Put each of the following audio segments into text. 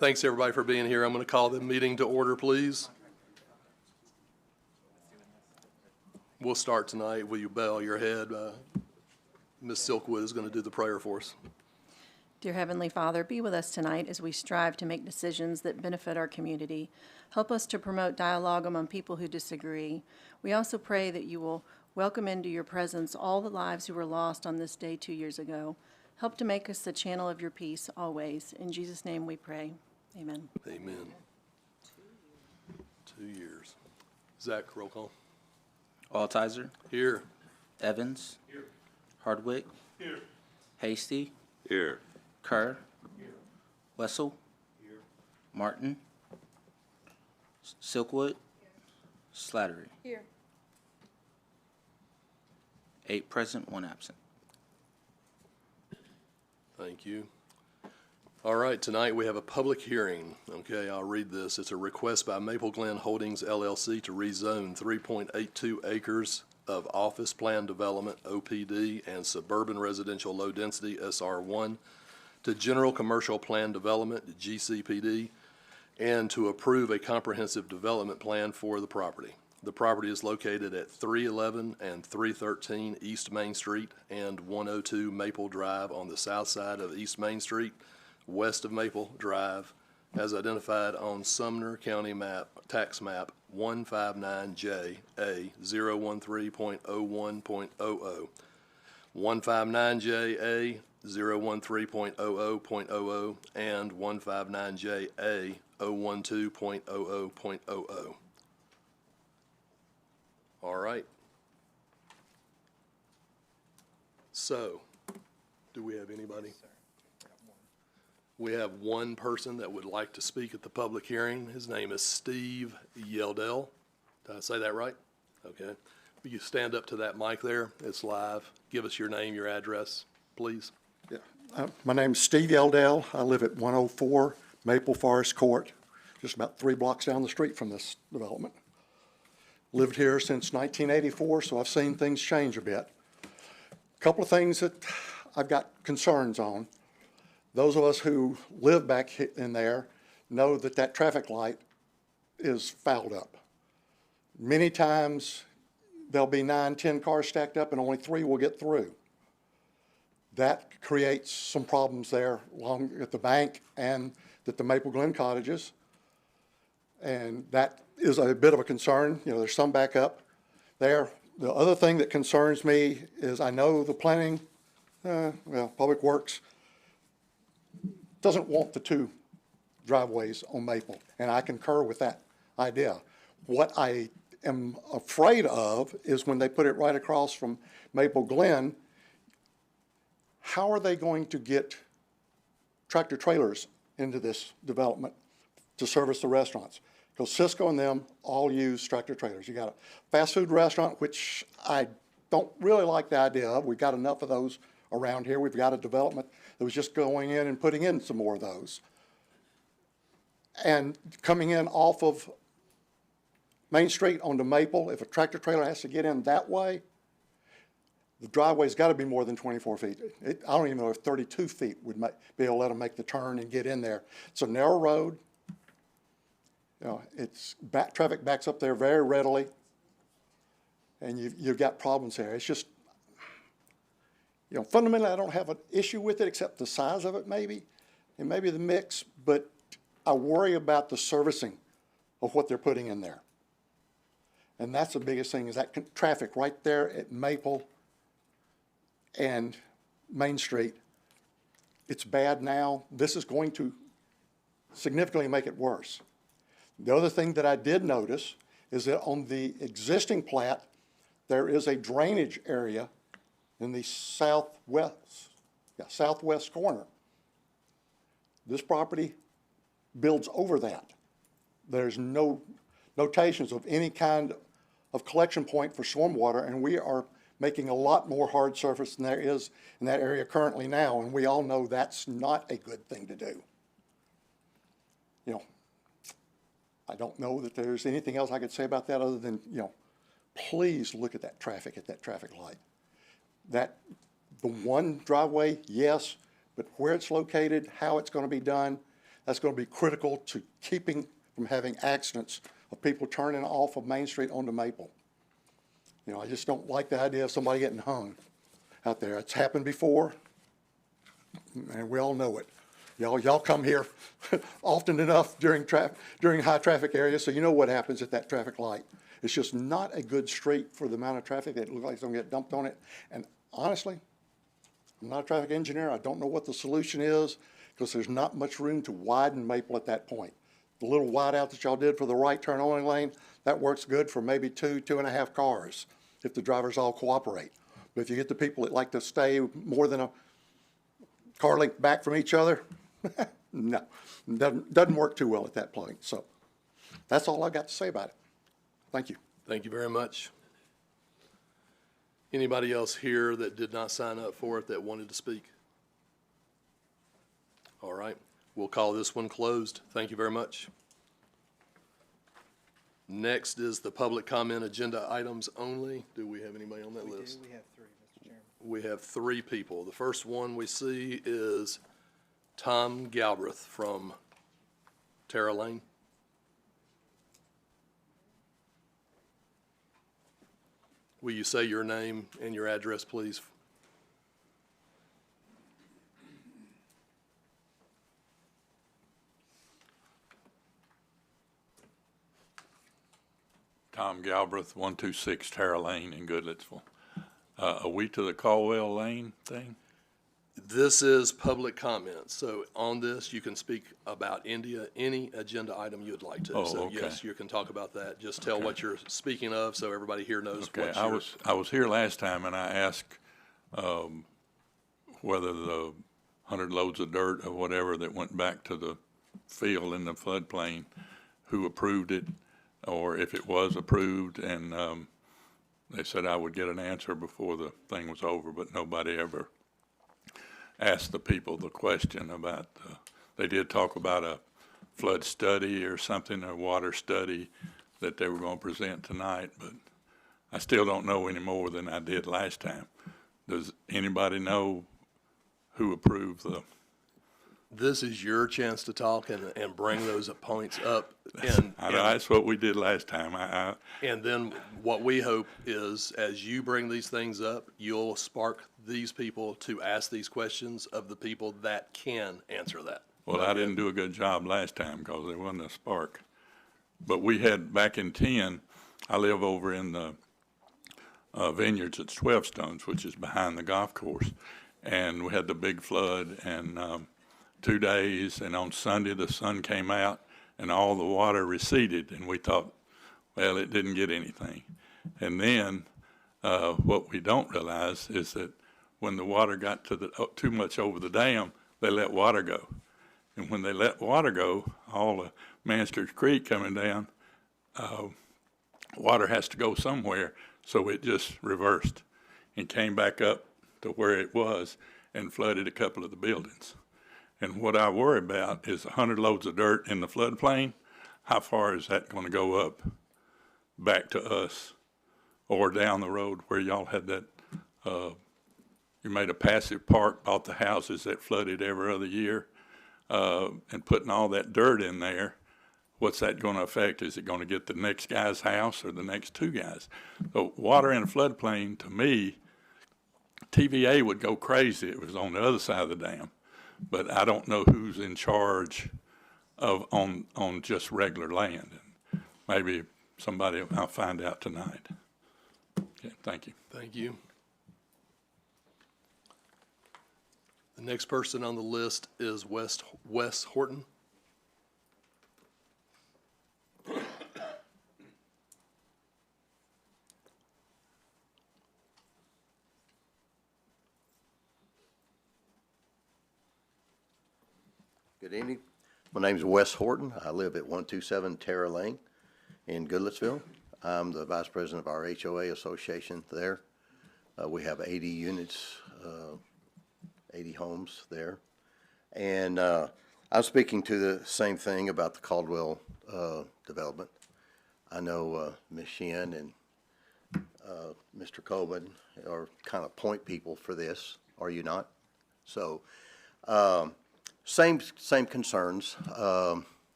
Thanks, everybody, for being here. I'm going to call the meeting to order, please. We'll start tonight. Will you bow your head? Ms. Silkwood is going to do the prayer for us. Dear Heavenly Father, be with us tonight as we strive to make decisions that benefit our community. Help us to promote dialogue among people who disagree. We also pray that you will welcome into your presence all the lives who were lost on this day 2 years ago. Help to make us the channel of your peace always. In Jesus' name we pray. Amen. Amen. 2 years. Zach, roll call. Altizer. Here. Evans. Here. Hardwick. Here. Hasty. Here. Kerr. Here. Wessel. Here. Martin. Silkwood. Slattery. Here. 8 present, 1 absent. Thank you. All right, tonight we have a public hearing. Okay, I'll read this. It's a request by Maple Glen Holdings LLC to rezone 3.82 acres of office plan development, OPD, and suburban residential low density, SR1, to general commercial plan development, GCPD, and to approve a comprehensive development plan for the property. The property is located at 311 and 313 East Main Street and 102 Maple Drive on the south side of East Main Street, west of Maple Drive, as identified on Sumner County map, tax map 159J A 013.01.00, 159J A 013.00.00, and 159J A 012.00.00. All right. So, do we have anybody? We have one person that would like to speak at the public hearing. His name is Steve Yeldell. Did I say that right? Okay. Will you stand up to that mic there? It's live. Give us your name, your address, please. Yeah. My name's Steve Yeldell. I live at 104 Maple Forest Court, just about 3 blocks down the street from this development. Lived here since 1984, so I've seen things change a bit. A couple of things that I've got concerns on. Those of us who live back in there know that that traffic light is fouled up. Many times there'll be 9, 10 cars stacked up and only 3 will get through. That creates some problems there along at the bank and at the Maple Glen cottages. And that is a bit of a concern. You know, there's some backup there. The other thing that concerns me is I know the planning, Public Works doesn't want the 2 driveways on Maple, and I concur with that idea. What I am afraid of is when they put it right across from Maple Glen, how are they going to get tractor trailers into this development to service the restaurants? Because Cisco and them all use tractor trailers. You got a fast food restaurant, which I don't really like the idea of. We've got enough of those around here. We've got a development that was just going in and putting in some more of those. And coming in off of Main Street onto Maple, if a tractor trailer has to get in that way, the driveway's got to be more than 24 feet. I don't even know if 32 feet would be able to let them make the turn and get in there. It's a narrow road. You know, traffic backs up there very readily, and you've got problems there. It's just, you know, fundamentally I don't have an issue with it except the size of it maybe, and maybe the mix, but I worry about the servicing of what they're putting in there. And that's the biggest thing, is that traffic right there at Maple and Main Street. It's bad now. This is going to significantly make it worse. The other thing that I did notice is that on the existing plat, there is a drainage area in the southwest corner. This property builds over that. There's no notations of any kind of collection point for stormwater, and we are making a lot more hard surface than there is in that area currently now, and we all know that's not a good thing to do. You know, I don't know that there's anything else I could say about that other than, you know, please look at that traffic light. The one driveway, yes, but where it's located, how it's going to be done, That's going to be critical to keeping from having accidents of people turning off of Main Street onto Maple. You know, I just don't like the idea of somebody getting hung out there. It's happened before, and we all know it. Y'all come here often enough during high traffic areas, so you know what happens at that traffic light. It's just not a good street for the amount of traffic that looks like it's going to get dumped on it. And honestly, I'm not a traffic engineer. I don't know what the solution is because there's not much room to widen Maple at that point. The little wide out that y'all did for the right turn only lane, that works good for maybe 2.5 cars if the drivers all cooperate. But if you get the people that like to stay more than a car length back from each other, no, doesn't work too well at that point. So that's all I got to say about it. Thank you. Thank you very much. Anybody else here that did not sign up for it that wanted to speak? All right, we'll call this one closed. Thank you very much. Next is the public comment agenda items only. Do we have anybody on that list? We have three, Mr. Chairman. We have 3 people. The first one we see is Tom Galbraith from Tara Lane. Will you say your name and your address, please? Tom Galbraith, 126 Tara Lane in Goodlettsville. Are we to the Caldwell Lane thing? This is public comment, so on this, you can speak about any agenda item you'd like to. Oh, So okay. yes, you can talk about that. Just tell what you're speaking of, so everybody here knows Okay, what I you're. was here last time and I asked, whether the 100 loads of dirt or whatever that went back to the field in the floodplain, who approved it, or if it was approved, and, they said I would get an answer before the thing was over, but nobody ever asked the people the question about, they did talk about a flood study or something, a water study that they were going to present tonight, but I still don't know any more than I did last time. Does anybody know who approved the? This is your chance to talk and bring those points up. And That's what we did last time. and then what we hope is, as you bring these things up, you'll spark these people to ask these questions of the people that can answer that. Well, I didn't do a good job last time because there wasn't a spark. But we had, back in 10, I live over in the vineyards at 12 Stones, which is behind the golf course. And we had the big flood and 2 days, and on Sunday the sun came out and all the water receded, and we thought, well, it didn't get anything. And then what we don't realize is that when the water got to too much over the dam, they let water go. And when they let water go, all the Manskers Creek coming down, water has to go somewhere, so it just reversed and came back up to where it was and flooded a couple of the buildings. And what I worry about is 100 loads of dirt in the floodplain. How far is that going to go up back to us or down the road where y'all had that, you made a passive park, bought the houses that flooded every other year, and putting all that dirt in there? What's that going to affect? Is it going to get the next guy's house or the next 2 guys? So water in a floodplain, to me, TVA would go crazy if it was on the other side of the dam. But I don't know who's in charge of on just regular land. And maybe somebody, I'll find out tonight. Okay, thank you. Thank you. The next person on the list is Wes Horton. Good evening. My name is Wes Horton. I live at 127 Tara Lane in Goodlettsville. I'm the vice president of our HOA association there. We have 80 units, 80 homes there. And I'm speaking to the same thing about the Caldwell development. I know Ms. Shen and Mr. Coleman are kind of point people for this, are you not? So Same concerns.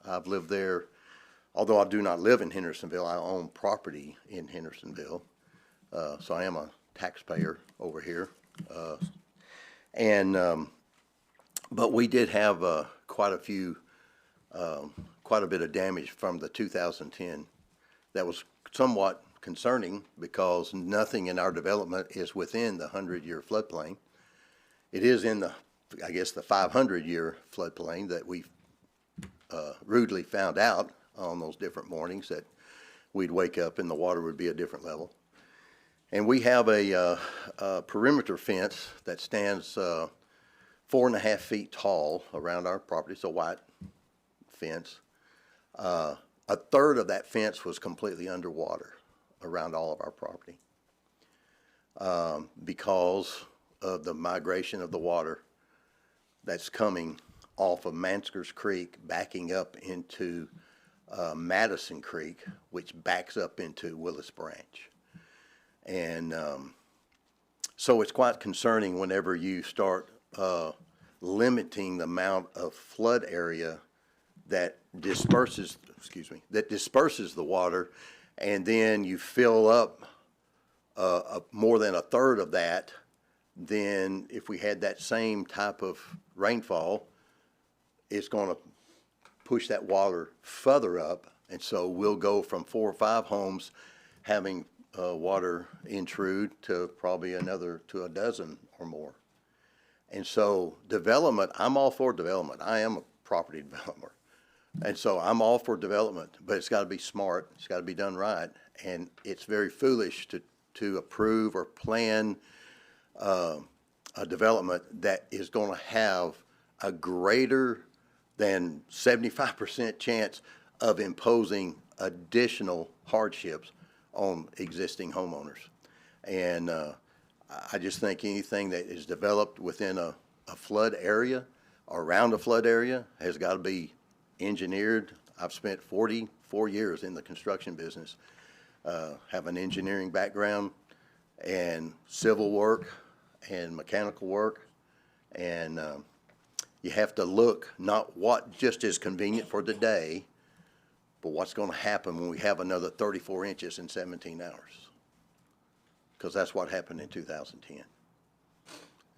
I've lived there, although I do not live in Hendersonville, I own property in Hendersonville. So I am a taxpayer over here. But we did have quite a bit of damage from the 2010. That was somewhat concerning because nothing in our development is within the 100-year floodplain. It is in the 500-year floodplain that we rudely found out on those different mornings that we'd wake up and the water would be a different level. And we have a perimeter fence that stands 4.5 feet tall around our property. It's a white fence. A third of that fence was completely underwater around all of our property because of the migration of the water that's coming off of Manskers Creek, backing up into Madison Creek, which backs up into Willis Branch. And so it's quite concerning whenever you start limiting the amount of flood area that disperses the water, and then you fill up more than a third of that. Then if we had that same type of rainfall, it's going to push that water further up, and so we'll go from 4 or 5 homes having water intrude to probably another to a dozen or more. And so development, I'm all for development. I am a property developer. And so I'm all for development, but it's got to be smart. It's got to be done right. And it's very foolish to approve or plan a development that is going to have a greater than 75% chance of imposing additional hardships on existing homeowners. And I just think anything that is developed within a flood area or around a flood area has got to be engineered. I've spent 44 years in the construction business, have an engineering background and civil work and mechanical work. And you have to look not what just is convenient for today, but what's going to happen when we have another 34 inches in 17 hours. Because that's what happened in 2010.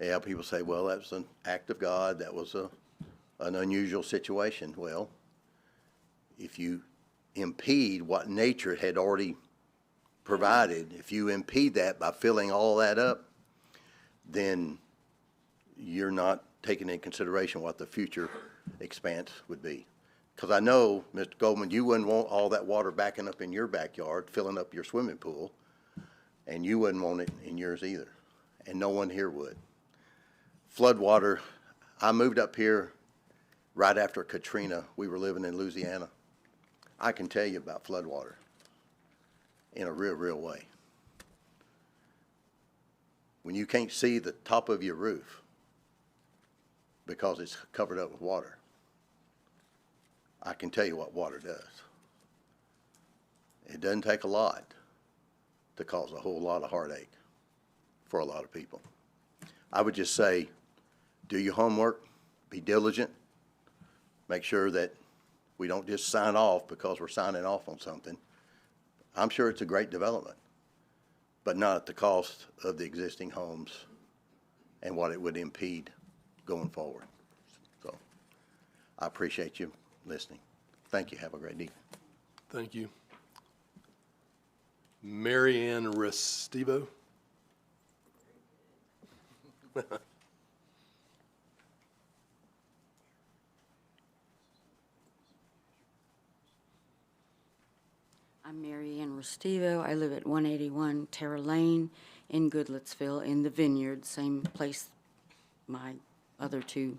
Yeah, people say, well, that was an act of God. That was an unusual situation. Well, if you impede what nature had already provided, if you impede that by filling all that up, then you're not taking into consideration what the future expanse would be. Because I know, Mr. Goldman, you wouldn't want all that water backing up in your backyard, filling up your swimming pool, and you wouldn't want it in yours either, and no one here would. Floodwater, I moved up here right after Katrina. We were living in Louisiana. I can tell you about floodwater in a real way. When you can't see the top of your roof because it's covered up with water, I can tell you what water does. It doesn't take a lot to cause a whole lot of heartache for a lot of people. I would just say, do your homework, be diligent, make sure that we don't just sign off because we're signing off on something. I'm sure it's a great development, but not at the cost of the existing homes and what it would impede going forward. So I appreciate you listening. Thank you. Have a great evening. Thank you. Mary Ann Restivo. I'm Mary Ann Restivo. I live at 181 Terra Lane in Goodlettsville in the Vineyard, same place my other 2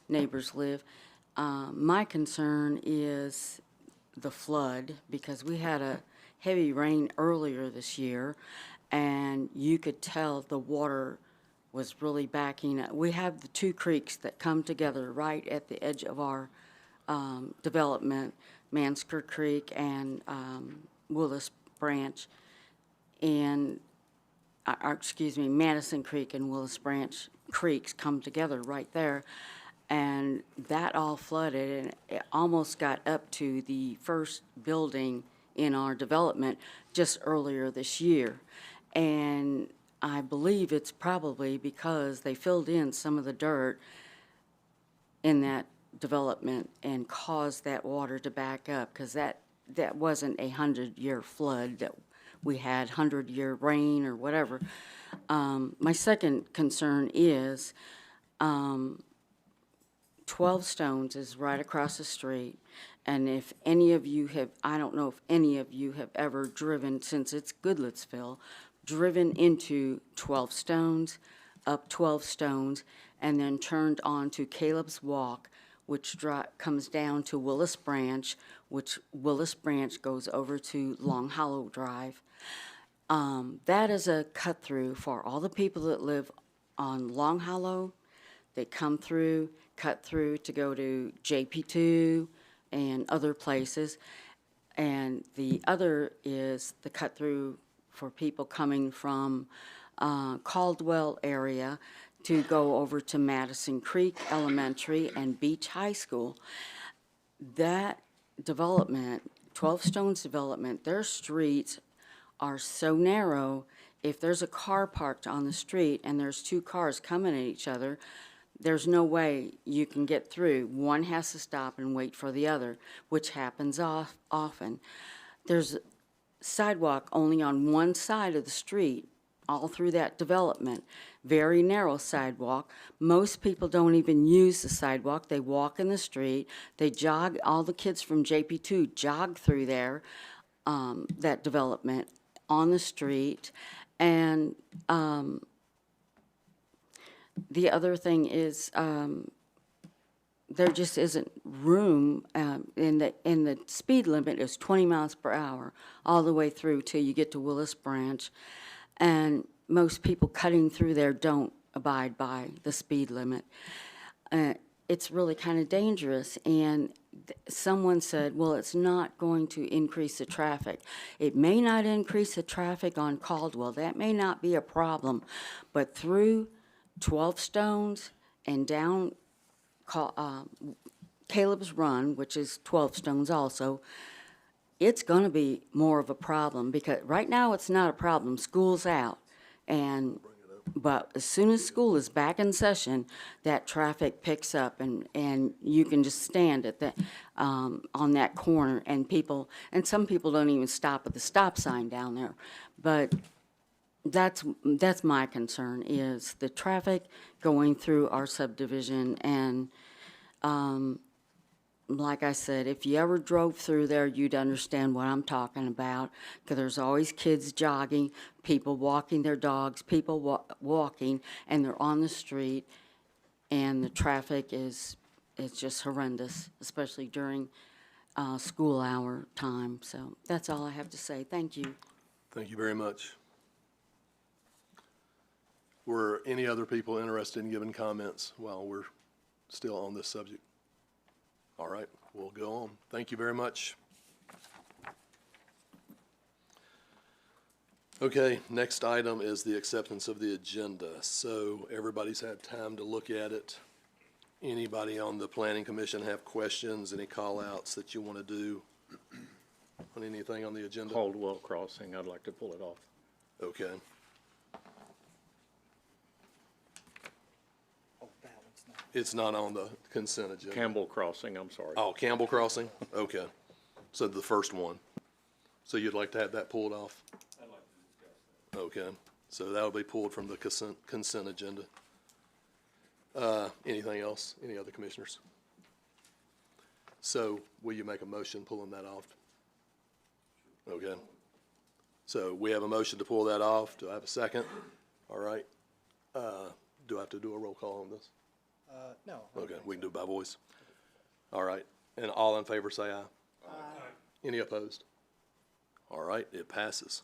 neighbors live. My concern is the flood, because we had a heavy rain earlier this year, and you could tell the water was really backing up. We have the 2 creeks that come together right at the edge of our development, Mansker Creek and Willis Branch, and Madison Creek and Willis Branch creeks come together right there. And that all flooded, and it almost got up to the first building in our development just earlier this year. And I believe it's probably because they filled in some of the dirt in that development and caused that water to back up, because that wasn't a 100-year flood that we had, 100-year rain or whatever. My second concern is 12 Stones is right across the street, and if any of you have, I don't know if any of you have ever driven, since it's Goodlettsville, driven into 12 Stones, up 12 Stones, and then turned on to Caleb's Walk, which comes down to Willis Branch, which Willis Branch goes over to Long Hollow Drive. That is a cut-through for all the people that live on Long Hollow. They come through, cut through to go to JP2 and other places. And the other is the cut-through for people coming from Caldwell area to go over to Madison Creek Elementary and Beach High School. That development, 12 Stones development, their streets are so narrow, if there's a car parked on the street and there's two cars coming at each other, there's no way you can get through. One has to stop and wait for the other, which happens often. There's sidewalk only on one side of the street, all through that development. Very narrow sidewalk. Most people don't even use the sidewalk. They walk in the street. They jog. All the kids from JP2 jog through there, that development, on the street. And the other thing is there just isn't room, in the speed limit is 20 miles per hour all the way through till you get to Willis Branch. And most people cutting through there don't abide by the speed limit. It's really kind of dangerous. And someone said, well, it's not going to increase the traffic. It may not increase the traffic on Caldwell. That may not be a problem. But through 12 Stones and down Caleb's Run, which is 12 Stones also, it's going to be more of a problem, because right now it's not a problem. School's out. But as soon as school is back in session, that traffic picks up, and you can just stand at on that corner, and some people don't even stop at the stop sign down there. But that's my concern, is the traffic going through our subdivision. And like I said, if you ever drove through there, you'd understand what I'm talking about, because there's always kids jogging, people walking their dogs, people walking, and they're on the street, and the traffic is just horrendous, especially during school hour time. So that's all I have to say. Thank you. Thank you very much. Were any other people interested in giving comments while we're still on this subject? All right, we'll go on. Thank you very much. Okay, next item is the acceptance of the agenda. So everybody's had time to look at it. Anybody on the Planning Commission have questions, any call-outs that you want to do on anything on the agenda? Caldwell Crossing, I'd like to pull it off. Okay. It's not on the consent agenda. Campbell Crossing, I'm sorry. Oh, Campbell Crossing? Okay. So the first one. So you'd like to have that pulled off? I'd like to discuss that. Okay. So that'll be pulled from the consent agenda. Anything else? Any other commissioners? So will you make a motion pulling that off? Okay. So we have a motion to pull that off. Do I have a second? All right. Do I have to do a roll call on this? No. Okay, we can do it by voice. All right, and all in favor say aye. Aye. Any opposed? All right, it passes.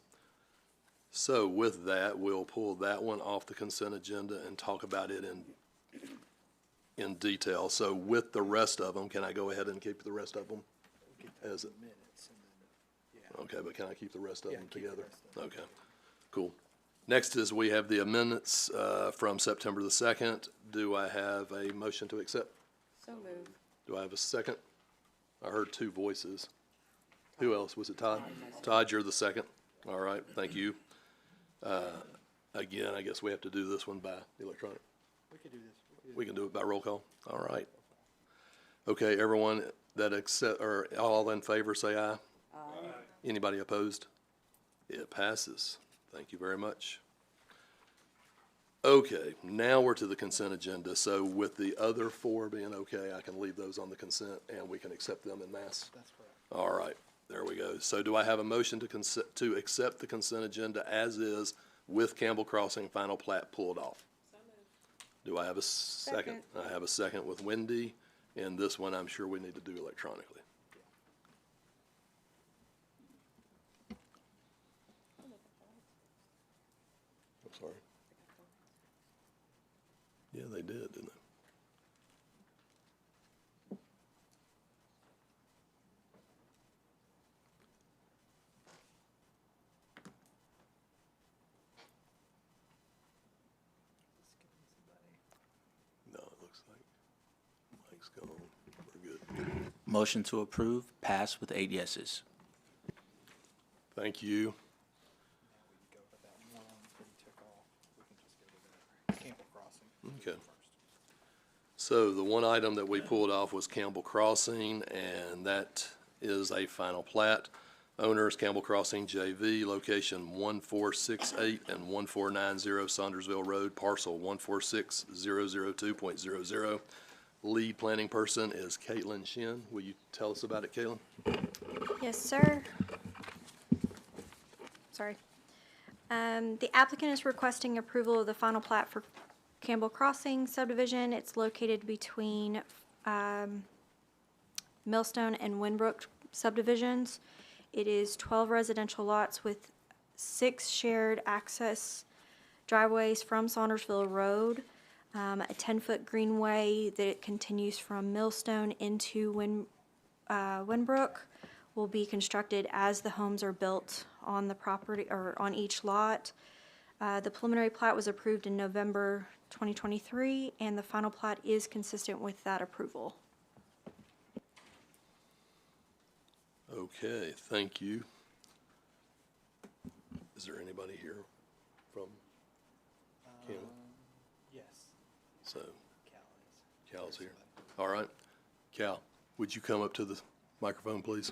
So with that, we'll pull that one off the consent agenda and talk about it in detail. So with the rest of them, can I go ahead and keep the rest of them? As it, okay, but can I keep the rest of them together? Okay, cool. Next is we have the amendments from September the 2nd. Do I have a motion to accept? So moved. Do I have a second? I heard two voices. Who else? Was it Todd? Todd, you're the second. All right, thank you. Again, I guess we have to do this one by electronic. We can do it by roll call. All right. Okay, everyone that accept, or all in favor, say aye. Aye. Anybody opposed? It passes. Thank you very much. Okay, now we're to the consent agenda. So with the other four being okay, I can leave those on the consent and we can accept them en masse? That's correct. All right, there we go. So do I have a motion to accept the consent agenda as is with Campbell Crossing final plat pulled off? So moved. Do I have a second? I have a second with Wendy, and this one I'm sure we need to do electronically. I'm sorry. Yeah, they did, didn't they? No, it looks like Mike's gone. We're good. Motion to approve, pass with 8 yeses. Thank you. Okay. So the one item that we pulled off was Campbell Crossing, and that is a final plat. Owners Campbell Crossing JV, location 1468 and 1490 Saundersville Road, parcel 146002.00. Lead planning person is Caitlin Shin. Will you tell us about it, Caitlin? Yes, sir. Sorry. The applicant is requesting approval of the final plat for Campbell Crossing subdivision. It's located between Millstone and Winbrook subdivisions. It is 12 residential lots with 6 shared access driveways from Saundersville Road, a 10-foot greenway that continues from Millstone into Winbrook will be constructed as the homes are built on the property or on each lot. The preliminary plat was approved in November 2023, and the final plat is consistent with that approval. Okay, thank you. Is there anybody here from Campbell? Yes, So Cal is. Cal's here. All right. Cal, would you come up to the microphone, please?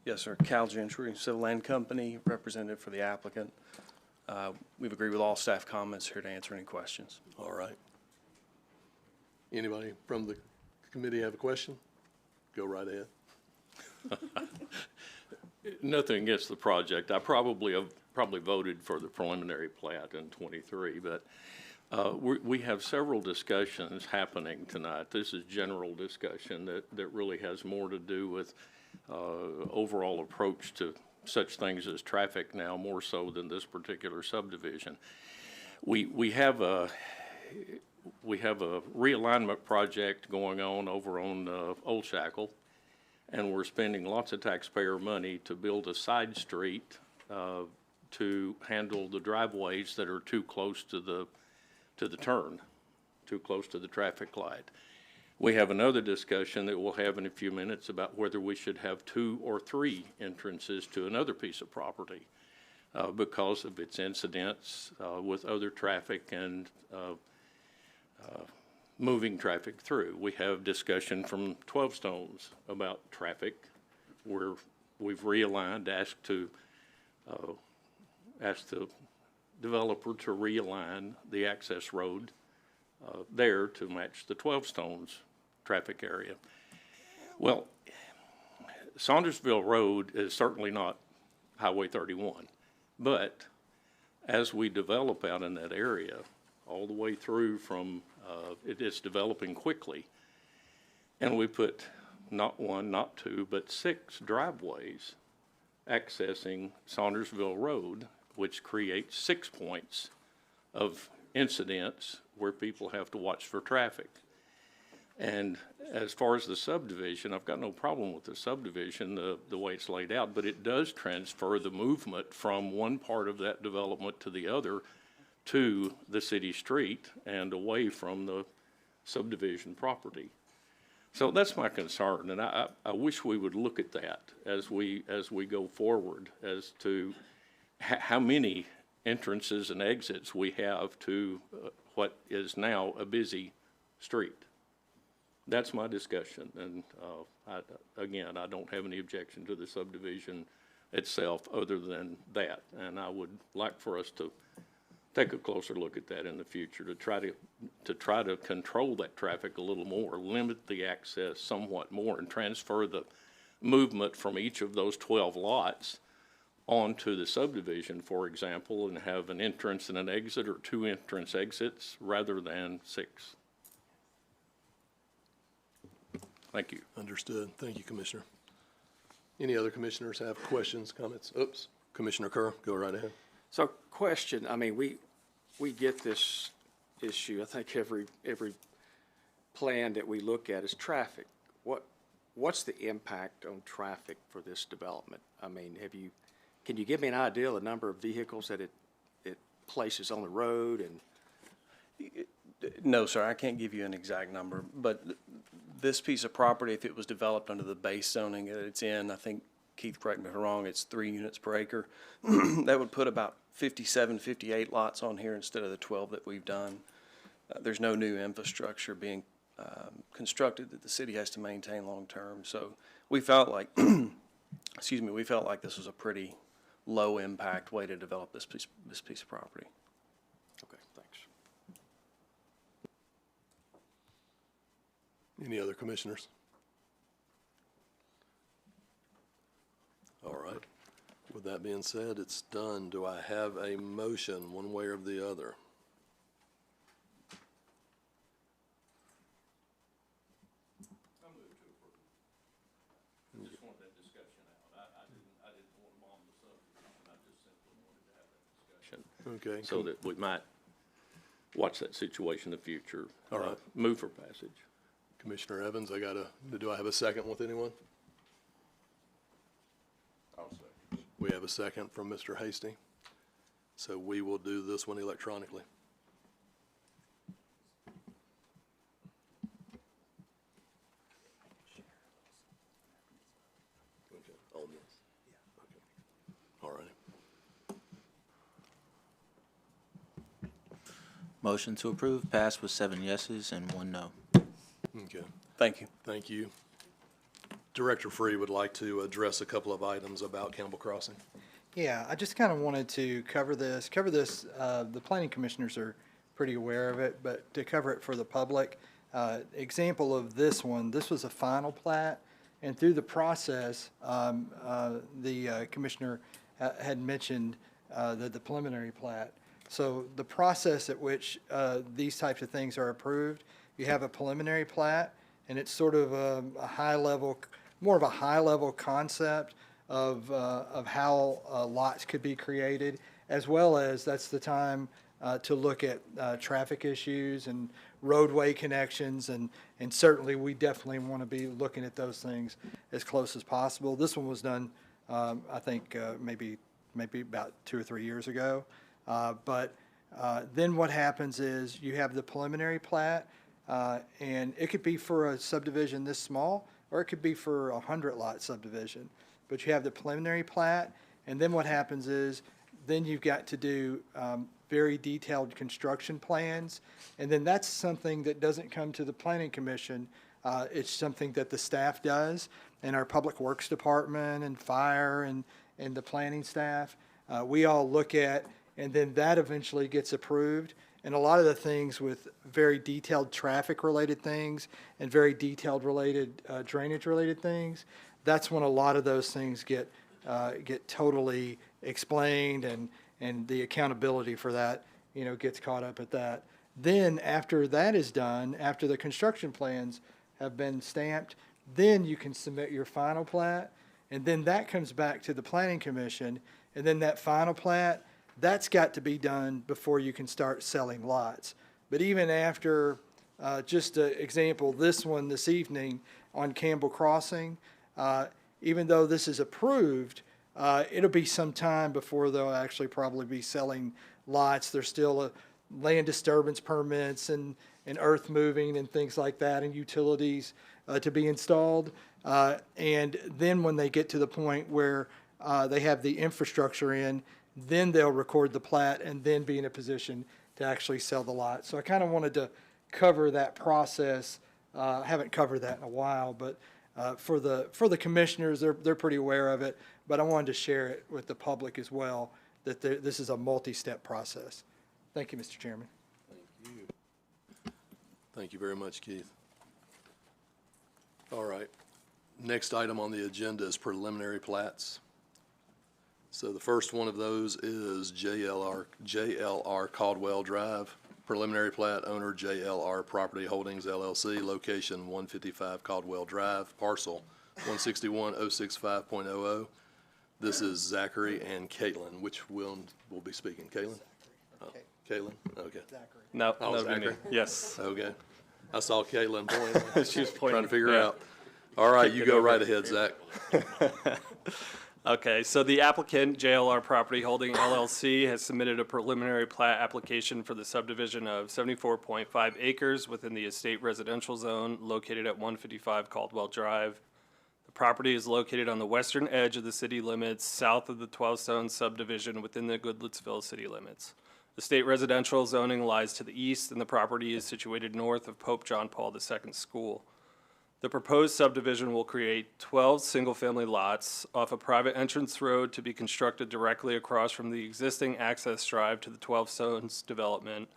Yes, sir. Cal Gentry, Civil Land Company, representative for the applicant. We've agreed with all staff comments, here to answer any questions. All right. Anybody from the committee have a question? Go right ahead. Nothing against the project. I probably voted for the preliminary plat in '23, but we have several discussions happening tonight. This is general discussion that really has more to do with overall approach to such things as traffic now, more so than this particular subdivision. We have a realignment project going on over on Old Shackle, and we're spending lots of taxpayer money to build a side street to handle the driveways that are too close to the turn, too close to the traffic light. We have another discussion that we'll have in a few minutes about whether we should have 2 or 3 entrances to another piece of property because of its incidents with other traffic and moving traffic through. We have discussion from 12 Stones about traffic, where we've realigned, asked the developer to realign the access road there to match the 12 Stones traffic area. Well, Saundersville Road is certainly not Highway 31, but as we develop out in that area, all the way through from, it's developing quickly, and we put not 1, not 2, but 6 driveways accessing Saundersville Road, which creates 6 points of incidents where people have to watch for traffic. And as far as the subdivision, I've got no problem with the subdivision, the way it's laid out, but it does transfer the movement from one part of that development to the other to the city street and away from the subdivision property. So that's my concern, and I wish we would look at that as we go forward as to how many entrances and exits we have to what is now a busy street. That's my discussion, and again, I don't have any objection to the subdivision itself other than that, and I would like for us to take a closer look at that in the future to try to control that traffic a little more, limit the access somewhat more, and transfer the movement from each of those 12 lots onto the subdivision, for example, and have an entrance and an exit or 2 entrance exits rather than 6. Thank you. Understood. Thank you, Commissioner. Any other commissioners have questions, comments? Oops, Commissioner Kerr, go right ahead. So question, I mean, we get this issue, I think every plan that we look at is traffic. What's the impact on traffic for this development? I mean, can you give me an idea of the number of vehicles that it places on the road and? No, sir, I can't give you an exact number, but this piece of property, if it was developed under the base zoning that it's in, I think, Keith, correct me if I'm wrong, it's 3 units per acre. That would put about 57, 58 lots on here instead of the 12 that we've done. There's no new infrastructure being constructed that the city has to maintain long-term. So we felt like, excuse me, we felt like this was a pretty low-impact way to develop this piece of property. Okay, thanks. Any other commissioners? All right. With that being said, it's done. Do I have a motion one way or the other? Just want that discussion out. I didn't want to bomb the subdivision. I just simply wanted to have that discussion. Okay. So that we might watch that situation in the future. All right. Move for passage. Commissioner Evans, do I have a second with anyone? I'll second. We have a second from Mr. Hasty. So we will do this one electronically. Okay, on this. Okay. All righty. Motion to approve passed with 7 yeses and 1 no. Okay, Thank you. thank you. Director Free would like to address a couple of items about Campbell Crossing. Yeah, I just kind of wanted to cover this. The planning commissioners are pretty aware of it, but to cover it for the public, example of this one, this was a final plat, and through the process, the commissioner had mentioned the preliminary plat. So the process at which these types of things are approved, you have a preliminary plat, and it's sort of a high-level, more of a high-level concept of how lots could be created, as well as that's the time to look at traffic issues and roadway connections, and certainly we definitely want to be looking at those things as close as possible. This one was done, I think, maybe about 2 or 3 years ago. But then what happens is you have the preliminary plat, and it could be for a subdivision this small, or it could be for a 100-lot subdivision. But you have the preliminary plat, and then what happens is then you've got to do very detailed construction plans, and then that's something that doesn't come to the Planning Commission. It's something that the staff does, and our Public Works Department and Fire and the planning staff. We all look at, and then that eventually gets approved. And a lot of the things with very detailed traffic-related things and very detailed related drainage-related things, that's when a lot of those things get totally explained, and the accountability for that, gets caught up at that. Then after that is done, after the construction plans have been stamped, then you can submit your final plat, and then that comes back to the Planning Commission, and then that final plat, that's got to be done before you can start selling lots. But even after, just an example, this one this evening on Campbell Crossing, even though this is approved, it'll be some time before they'll actually probably be selling lots. There's still land disturbance permits and earth moving and things like that, and utilities to be installed. And then when they get to the point where they have the infrastructure in, then they'll record the plat and then be in a position to actually sell the lot. So I kind of wanted to cover that process. I haven't covered that in a while, but for the commissioners, they're pretty aware of it. But I wanted to share it with the public as well, that this is a multi-step process. Thank you, Mr. Chairman. Thank you. Thank you very much, Keith. All right. Next item on the agenda is preliminary plats. So the first one of those is JLR Caldwell Drive. Preliminary plat, owner JLR Property Holdings LLC, location 155 Caldwell Drive, parcel 161.065.00. This is Zachary and Caitlin. Which will be speaking? Caitlin? Oh, Caitlin? Okay. No, Oh, that would be me. Zachary? Yes. Okay. I saw Caitlin pointing. She was pointing. Trying to figure Yeah. out. All right, you Kick it go over. right ahead, Zach. Okay, so the applicant, JLR Property Holding LLC, has submitted a preliminary plat application for the subdivision of 74.5 acres within the estate residential zone located at 155 Caldwell Drive. The property is located on the western edge of the city limits, south of the 12 Stone subdivision within the Goodlettsville city limits. The state residential zoning lies to the east, and the property is situated north of Pope John Paul II School. The proposed subdivision will create 12 single-family lots off a private entrance road to be constructed directly across from the existing access drive to the 12 Stones development.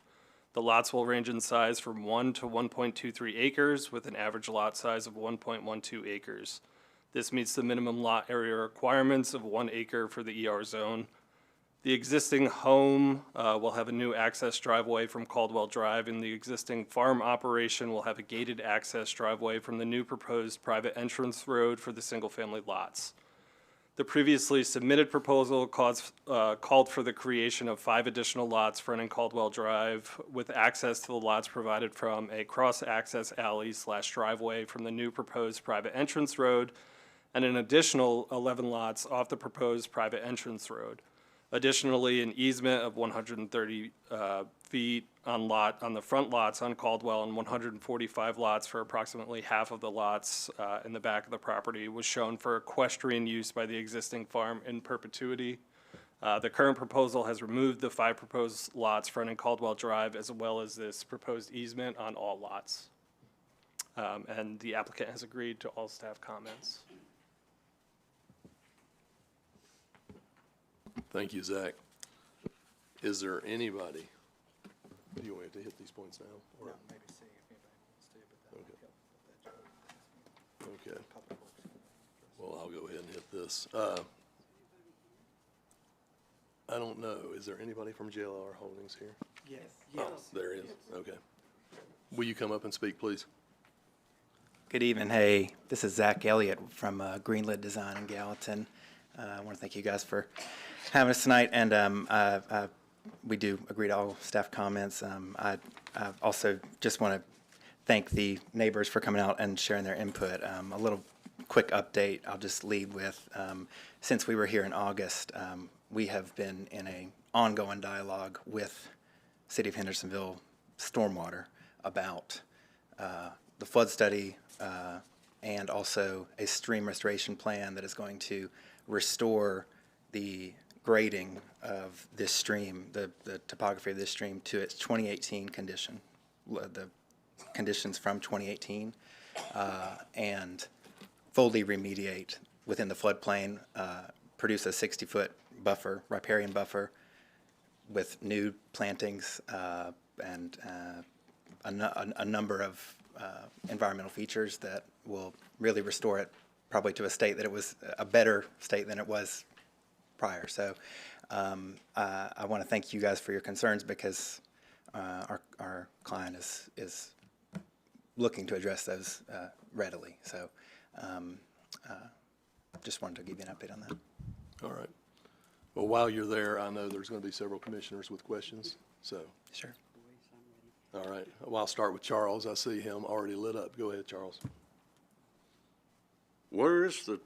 The lots will range in size from 1 to 1.23 acres, with an average lot size of 1.12 acres. This meets the minimum lot area requirements of 1 acre for the ER zone. The existing home will have a new access driveway from Caldwell Drive, and the existing farm operation will have a gated access driveway from the new proposed private entrance road for the single-family lots. The previously submitted proposal called for the creation of 5 additional lots fronting Caldwell Drive, with access to the lots provided from a cross-access alley/driveway from the new proposed private entrance road, and an additional 11 lots off the proposed private entrance road. Additionally, an easement of 130 feet on the front lots on Caldwell and 145 lots for approximately half of the lots in the back of the property was shown for equestrian use by the existing farm in perpetuity. The current proposal has removed the 5 proposed lots fronting Caldwell Drive, as well as this proposed easement on all lots. And the applicant has agreed to all staff comments. Thank you, Zach. Is there anybody? Do you want me to hit these points now? Or- Okay. Well, I'll go ahead and hit this. I don't know. Is there anybody from JLR Holdings here? Yes. Oh, there is. Okay. Will you come up and speak, please? Good evening. Hey, this is Zach Elliott from Greenlit Design in Gallatin. I want to thank you guys for having us tonight, and we do agree to all staff comments. I also just want to thank the neighbors for coming out and sharing their input. A little quick update I'll just lead with. Since we were here in August, we have been in an ongoing dialogue with City of Hendersonville Stormwater about the flood study and also a stream restoration plan that is going to restore the grading of this stream, the topography of this stream, to its 2018 condition, the conditions from 2018, and fully remediate within the floodplain, produce a 60-foot buffer, riparian buffer, with new plantings and a number of environmental features that will really restore it probably to a state that it was a better state than it was prior. So I want to thank you guys for your concerns, because our client is looking to address those readily. So just wanted to give you an update on that. All right. Well, while you're there, I know there's going to be several commissioners with questions, so. Sure. All right. Well, I'll start with Charles. I see him already lit up. Go ahead, Charles. Where is the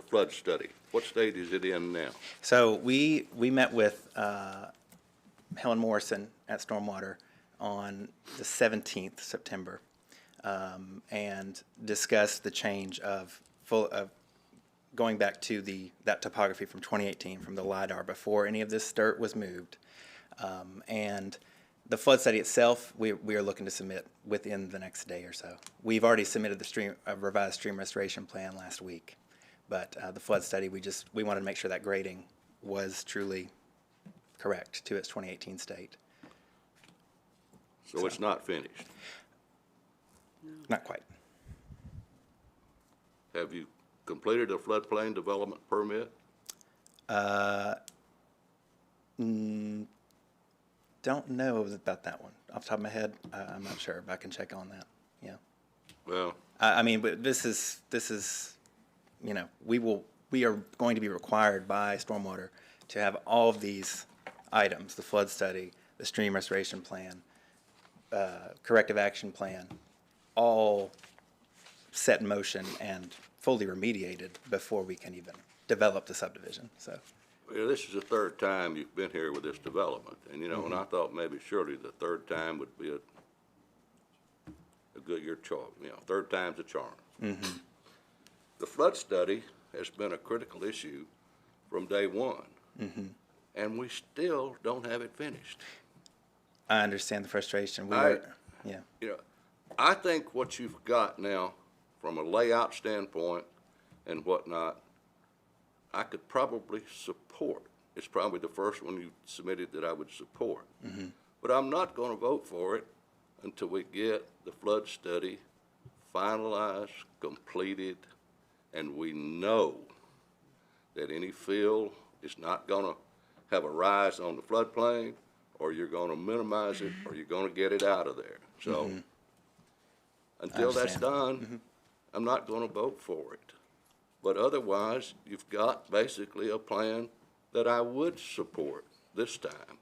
flood study? What state is it in now? So we met with Helen Morrison at Stormwater on the 17th September, and discussed the change of going back to that topography from 2018, from the LIDAR, before any of this dirt was moved. And the flood study itself, we are looking to submit within the next day or so. We've already submitted a revised stream restoration plan last week, but the flood study, we wanted to make sure that grading was truly correct to its 2018 state. So it's not finished? Not quite. Have you completed a floodplain development permit? Don't know about that one. Off the top of my head, I'm not sure, but I can check on that. Yeah. Well, I mean, but this is, you know, we are going to be required by Stormwater to have all of these items, the flood study, the stream restoration plan, corrective action plan, all set in motion and fully remediated before we can even develop the subdivision, so. well, this is the third time you've been here with this development, and, you know, and I thought maybe surely the third time would be a good year charm, you know, third time's a charm. Mm-hmm. The flood study has been a critical issue from day one, Mm-hmm. and we still don't have it finished. I understand the frustration. Yeah. You know, I think what you've got now, from a layout standpoint and whatnot, I could probably support. It's probably the first one you submitted that I would support. Mm-hmm. But I'm not going to vote for it until we get the flood study finalized, completed, and we know that any fill is not going to have a rise on the floodplain, or you're going to minimize it, or you're going to get it out of there. So until that's done, I'm not going to vote for it. But otherwise, you've got basically a plan that I would support this time.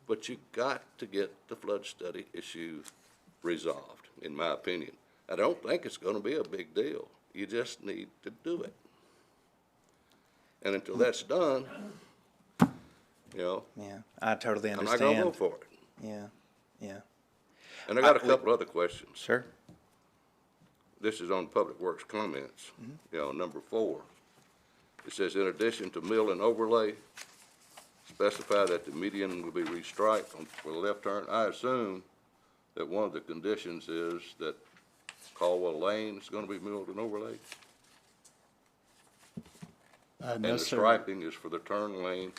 But you've got to get the flood study issue resolved, in my opinion. I don't think it's going to be a big deal. You just need to do it. And until that's done, you know, Yeah, I totally I'm understand. not going to vote for it. Yeah, yeah. And I got a couple other questions. Sure. This is on Public Works comments. You know, number 4. It says, in addition to mill and overlay, specify that the median will be restriped for the left turn. I assume that one of the conditions is that Caldwell Lane is going to be milled and overlaid? And No, the sir. striping is for the turn lane?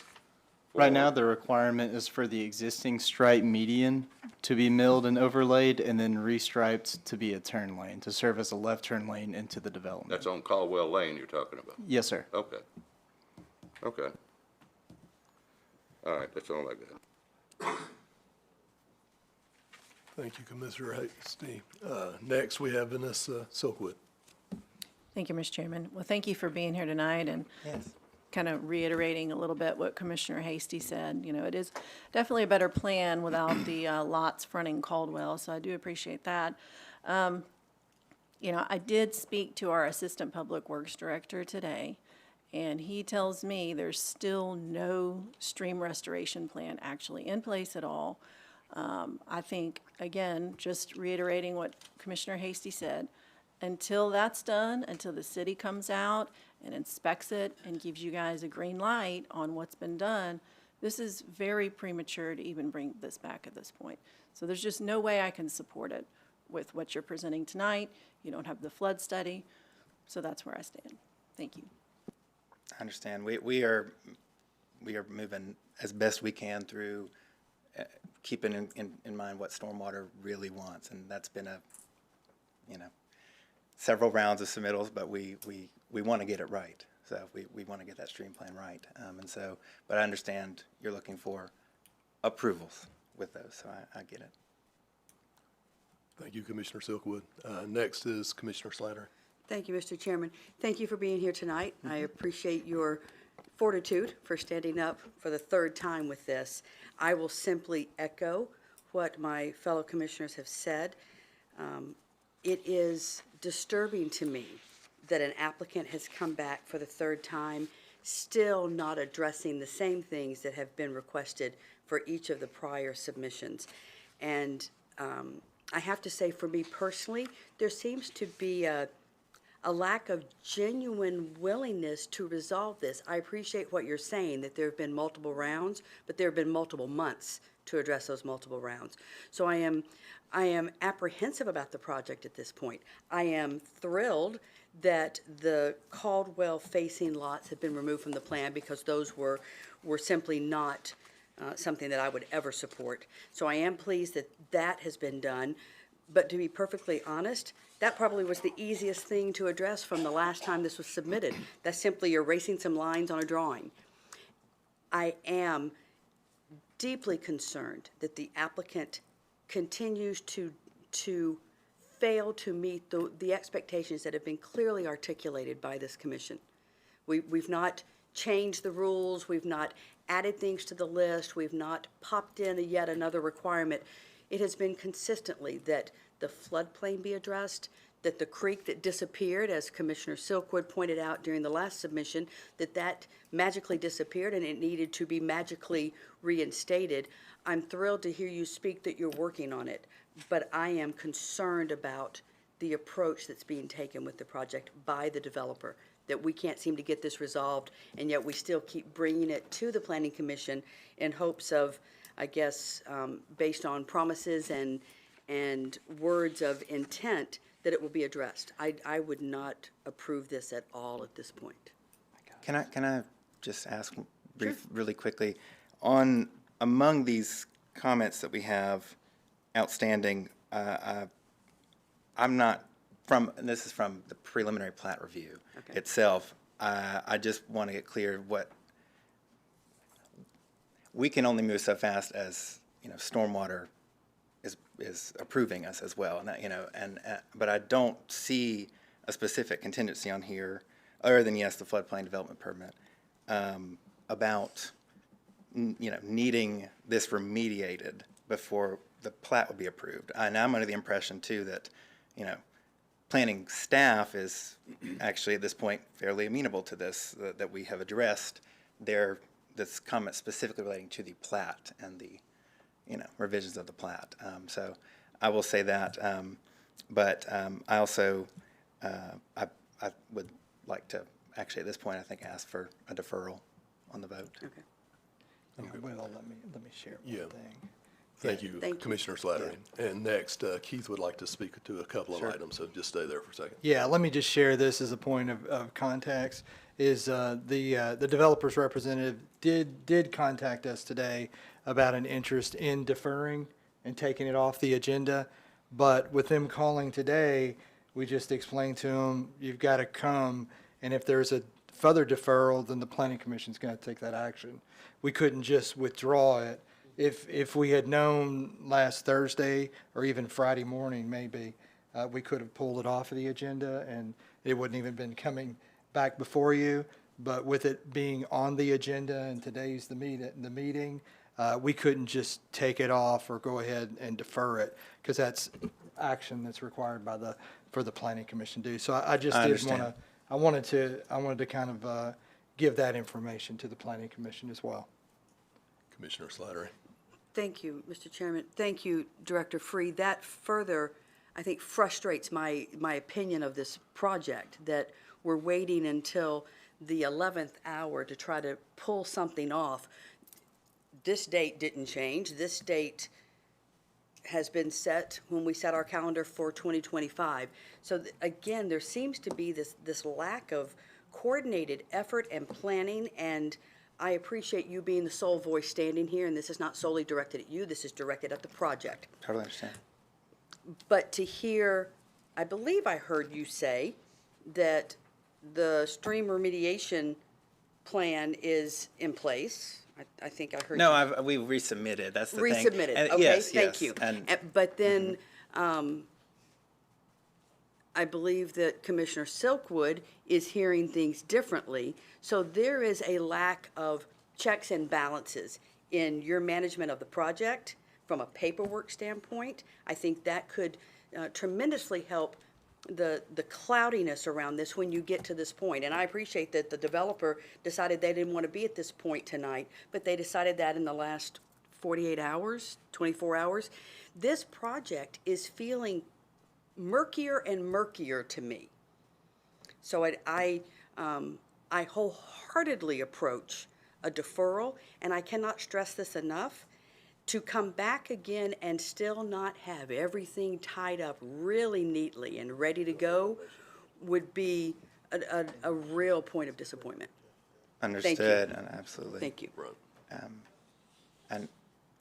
Right now, the requirement is for the existing stripe median to be milled and overlaid and then restriped to be a turn lane, to serve as a left turn lane into the development. That's on Caldwell Lane you're talking about? Yes, sir. Okay. Okay. All right, that's all I got. Thank you, Commissioner Hasty. Next, we have Vanessa Silkwood. Thank you, Mr. Chairman. Well, thank you for being here tonight and Yes. kind of reiterating a little bit what Commissioner Hasty said. You know, it is definitely a better plan without the lots fronting Caldwell, so I do appreciate that. You know, I did speak to our Assistant Public Works Director today, and he tells me there's still no stream restoration plan actually in place at all. I think, again, just reiterating what Commissioner Hasty said, until that's done, until the city comes out and inspects it and gives you guys a green light on what's been done, this is very premature to even bring this back at this point. So there's just no way I can support it with what you're presenting tonight. You don't have the flood study, so that's where I stand. Thank you. I understand. We are moving as best we can through keeping in mind what Stormwater really wants, and that's been several rounds of submittals, but we want to get it right. So we want to get that stream plan right, but I understand you're looking for approvals with those, so I get it. Thank you, Commissioner Silkwood. Next is Commissioner Slattery. Thank you, Mr. Chairman. Thank you for being here tonight. I appreciate your fortitude for standing up for the third time with this. I will simply echo what my fellow commissioners have said. It is disturbing to me that an applicant has come back for the third time still not addressing the same things that have been requested for each of the prior submissions. And I have to say, for me personally, there seems to be a lack of genuine willingness to resolve this. I appreciate what you're saying, that there have been multiple rounds, but there have been multiple months to address those multiple rounds. So I am apprehensive about the project at this point. I am thrilled that the Caldwell-facing lots have been removed from the plan, because those were simply not something that I would ever support. So I am pleased that that has been done. But to be perfectly honest, that probably was the easiest thing to address from the last time this was submitted. That's simply erasing some lines on a drawing. I am deeply concerned that the applicant continues to fail to meet the expectations that have been clearly articulated by this commission. We've not changed the rules, we've not added things to the list, we've not popped in yet another requirement. It has been consistently that the floodplain be addressed, that the creek that disappeared, as Commissioner Silkwood pointed out during the last submission, that magically disappeared and it needed to be magically reinstated. I'm thrilled to hear you speak that you're working on it, but I am concerned about the approach that's being taken with the project by the developer, that we can't seem to get this resolved, and yet we still keep bringing it to the Planning Commission in hopes of, I guess, based on promises and words of intent, that it will be addressed. I would not approve this at all at this point. Can I just ask Sure. really quickly, among these comments that we have outstanding, I'm not from, and this is from the preliminary plat review itself. I just want to get clear what we can only move so fast as, stormwater is approving us as well, and but I don't see a specific contingency on here other than, yes, the floodplain development permit, about needing this remediated before the plat would be approved. And I'm under the impression too that planning staff is actually at this point fairly amenable to this, that we have addressed this comment specifically relating to the plat and the revisions of the plat. So I will say that, but I also I would like to actually at this point I think ask for a deferral on the vote. Okay. Well, let me share one Yeah. thing. Thank you, Thank you. Commissioner Slattery. And next, Keith would like to speak to a couple of Sure. items, so just stay there for a second. Yeah, let me just share this as a point of context, is the developer's representative did contact us today about an interest in deferring and taking it off the agenda, but with them calling today, we just explained to them, you've got to come, and if there's a further deferral, then the planning commission's going to take that action. We couldn't just withdraw it. If we had known last Thursday or even Friday morning, maybe, we could have pulled it off of the agenda and it wouldn't even been coming back before you. But with it being on the agenda and today's the meeting, we couldn't just take it off or go ahead and defer it, because that's action that's required for the planning commission to do. So I just did want to, I wanted to kind of give that information to the planning commission as well. Commissioner Slattery. Thank you, Mr. Chairman. Thank you, Director Free. That further, I think, frustrates my opinion of this project, that we're waiting until the 11th hour to try to pull something off. This date didn't change. This date has been set when we set our calendar for 2025. So again, there seems to be this lack of coordinated effort and planning, and I appreciate you being the sole voice standing here, and this is not solely directed at you, this is directed at the project. Totally understand. But to hear, I believe I heard you say that the stream remediation plan is in place. I think I heard. No, we resubmitted, that's the thing. Resubmitted, And okay, yes, thank yes, you. and- But then, I believe that Commissioner Silkwood is hearing things differently. So there is a lack of checks and balances in your management of the project from a paperwork standpoint. I think that could tremendously help the cloudiness around this when you get to this point. And I appreciate that the developer decided they didn't want to be at this point tonight, but they decided that in the last 48 hours, 24 hours. This project is feeling murkier and murkier to me. So I wholeheartedly approach a deferral, and I cannot stress this enough. To come back again and still not have everything tied up really neatly and ready to go would be a real point of disappointment. Understood, and absolutely. Thank you. And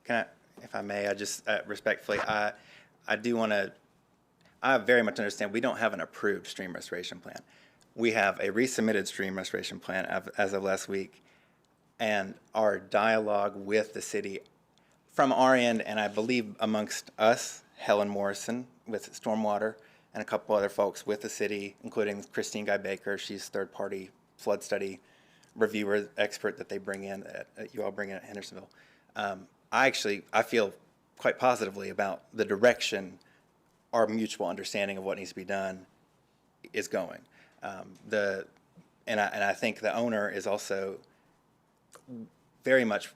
can I, if I may, I just respectfully, I do want to, I very much understand we don't have an approved stream restoration plan. We have a resubmitted stream restoration plan as of last week, and our dialogue with the city from our end, and I believe amongst us, Helen Morrison with Stormwater, and a couple other folks with the city, including Christine Guy Baker. She's third-party flood study reviewer expert that they bring in, that you all bring in at Hendersonville. I feel quite positively about the direction our mutual understanding of what needs to be done is going. And I think the owner is also very much,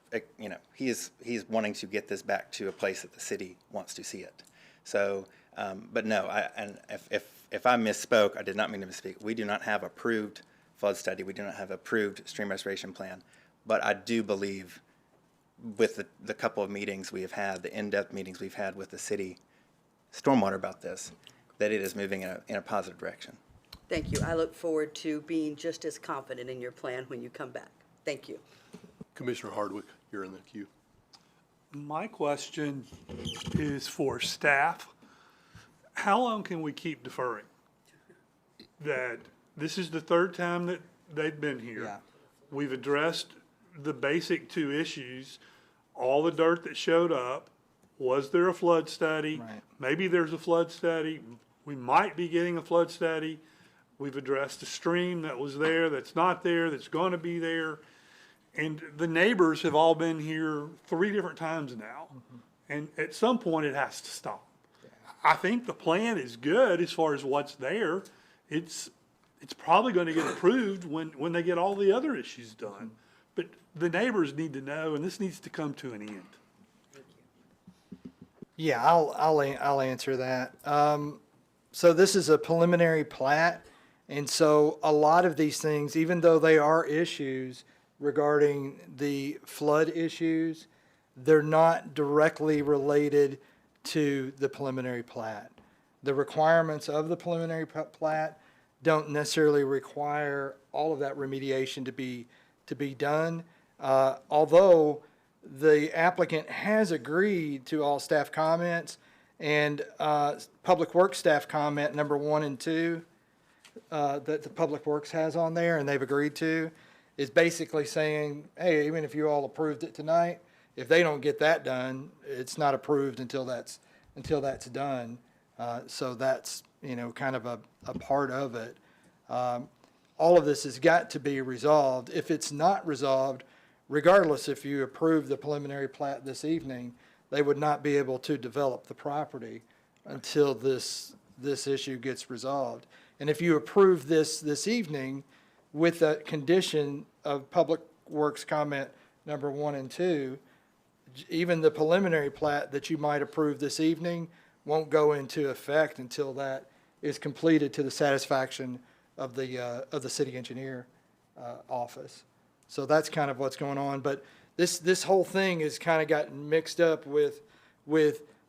he's wanting to get this back to a place that the city wants to see it. So, but no, if I misspoke, I did not mean to misspeak. We do not have approved flood study. We do not have approved stream restoration plan. But I do believe with the couple of meetings we have had, the in-depth meetings we've had with the city stormwater about this, that it is moving in a positive direction. Thank you. I look forward to being just as confident in your plan when you come back. Thank you. Commissioner Hardwick, you're in the queue. My question is for staff. How long can we keep deferring? That this is the third time that they've been here. Yeah. We've addressed the basic two issues, all the dirt that showed up. Was there a flood study? Right. Maybe there's a flood study. We might be getting a flood study. We've addressed the stream that was there, that's not there, that's going to be there. And the neighbors have all been here 3 different times now. And at some point, it has to stop. I think the plan is good as far as what's there. It's probably going to get approved when they get all the other issues done. But the neighbors need to know, and this needs to come to an end. Yeah, I'll answer that. So this is a preliminary plat, and so a lot of these things, even though they are issues regarding the flood issues, they're not directly related to the preliminary plat. The requirements of the preliminary plat don't necessarily require all of that remediation to be done, although the applicant has agreed to all staff comments, and Public Works staff comment number 1 and 2 that the Public Works has on there, and they've agreed to, is basically saying, hey, even if you all approved it tonight, if they don't get that done, it's not approved until that's done. So that's, kind of a part of it. All of this has got to be resolved. If it's not resolved, regardless if you approve the preliminary plat this evening, they would not be able to develop the property until this issue gets resolved. And if you approve this evening with that condition of Public Works comment number 1 and 2, even the preliminary plat that you might approve this evening won't go into effect until that is completed to the satisfaction of the city engineer office. So that's kind of what's going on. But this whole thing has kind of gotten mixed up with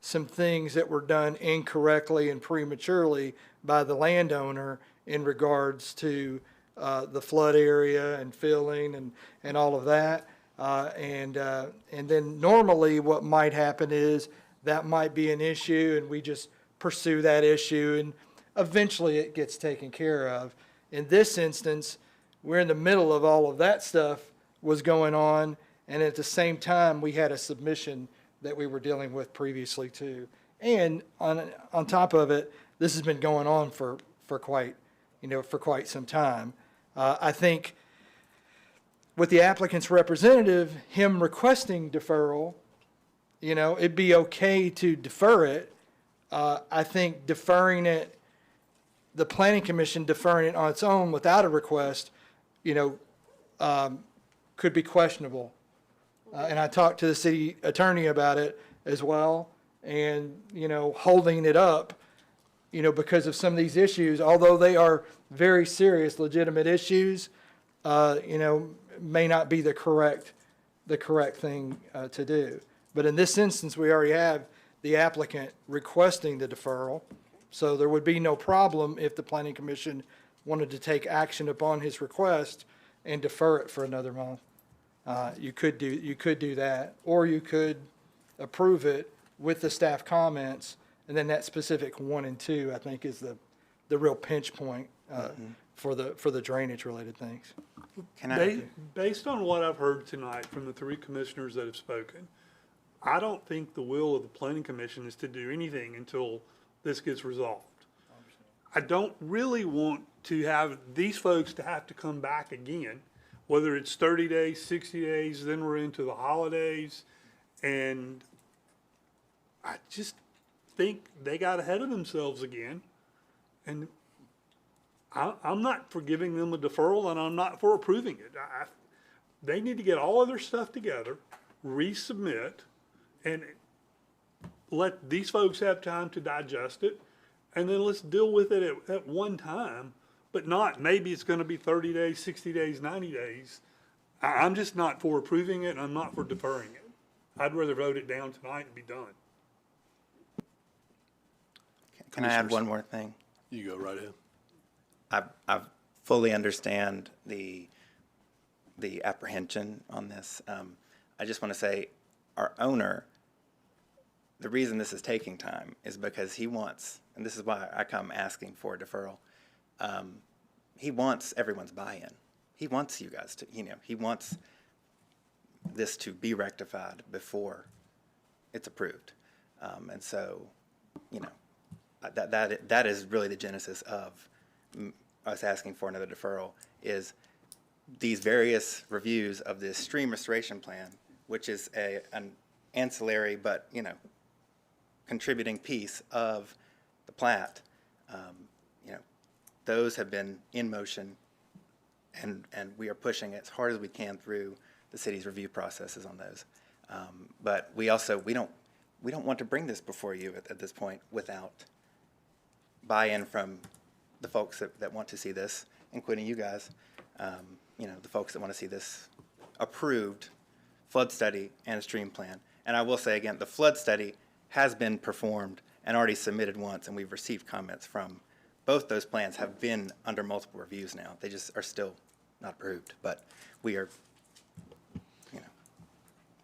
some things that were done incorrectly and prematurely by the landowner in regards to the flood area and filling and all of that. And then normally what might happen is that might be an issue and we just pursue that issue and eventually it gets taken care of. In this instance, we're in the middle of all of that stuff was going on, and at the same time we had a submission that we were dealing with previously too. And on top of it, this has been going on for quite some time. I think with the applicant's representative, him requesting deferral, it'd be okay to defer it. I think deferring it the planning commission deferring it on its own without a request, could be questionable. And I talked to the city attorney about it as well, and, holding it up, because of some of these issues, although they are very serious, legitimate issues, may not be the correct thing to do. But in this instance, we already have the applicant requesting the deferral, so there would be no problem if the planning commission wanted to take action upon his request and defer it for another month. You could do that, or you could approve it with the staff comments, and then that specific 1 and 2, I think, is the real pinch point for the drainage related things. Based on what I've heard tonight from the 3 commissioners that have spoken, I don't think the will of the planning commission is to do anything until this gets resolved. I don't really want to have these folks to have to come back again, whether it's 30 days, 60 days, then we're into the holidays. And I just think they got ahead of themselves again. And I'm not for giving them a deferral, and I'm not for approving it. They need to get all of their stuff together, resubmit, and let these folks have time to digest it, and then let's deal with it at one time, but not maybe it's going to be 30 days, 60 days, 90 days. I'm just not for approving it, and I'm not for deferring it. I'd rather vote it down tonight and be done. Can I add one more thing? You go right ahead. I fully understand the apprehension on this. I just want to say our owner, the reason this is taking time is because he wants, and this is why I come asking for a deferral, he wants everyone's buy-in. He wants you guys to, he wants this to be rectified before it's approved. And so, that is really the genesis of us asking for another deferral, is these various reviews of this stream restoration plan, which is an ancillary but, contributing piece of the plat. Those have been in motion, and we are pushing as hard as we can through the city's review processes on those. But we don't want to bring this before you at this point without buy-in from the folks that want to see this, including you guys, the folks that want to see this approved flood study and a stream plan. And I will say again, the flood study has been performed and already submitted once, and we've received comments from both those plans have been under multiple reviews now. They just are still not approved, but we are,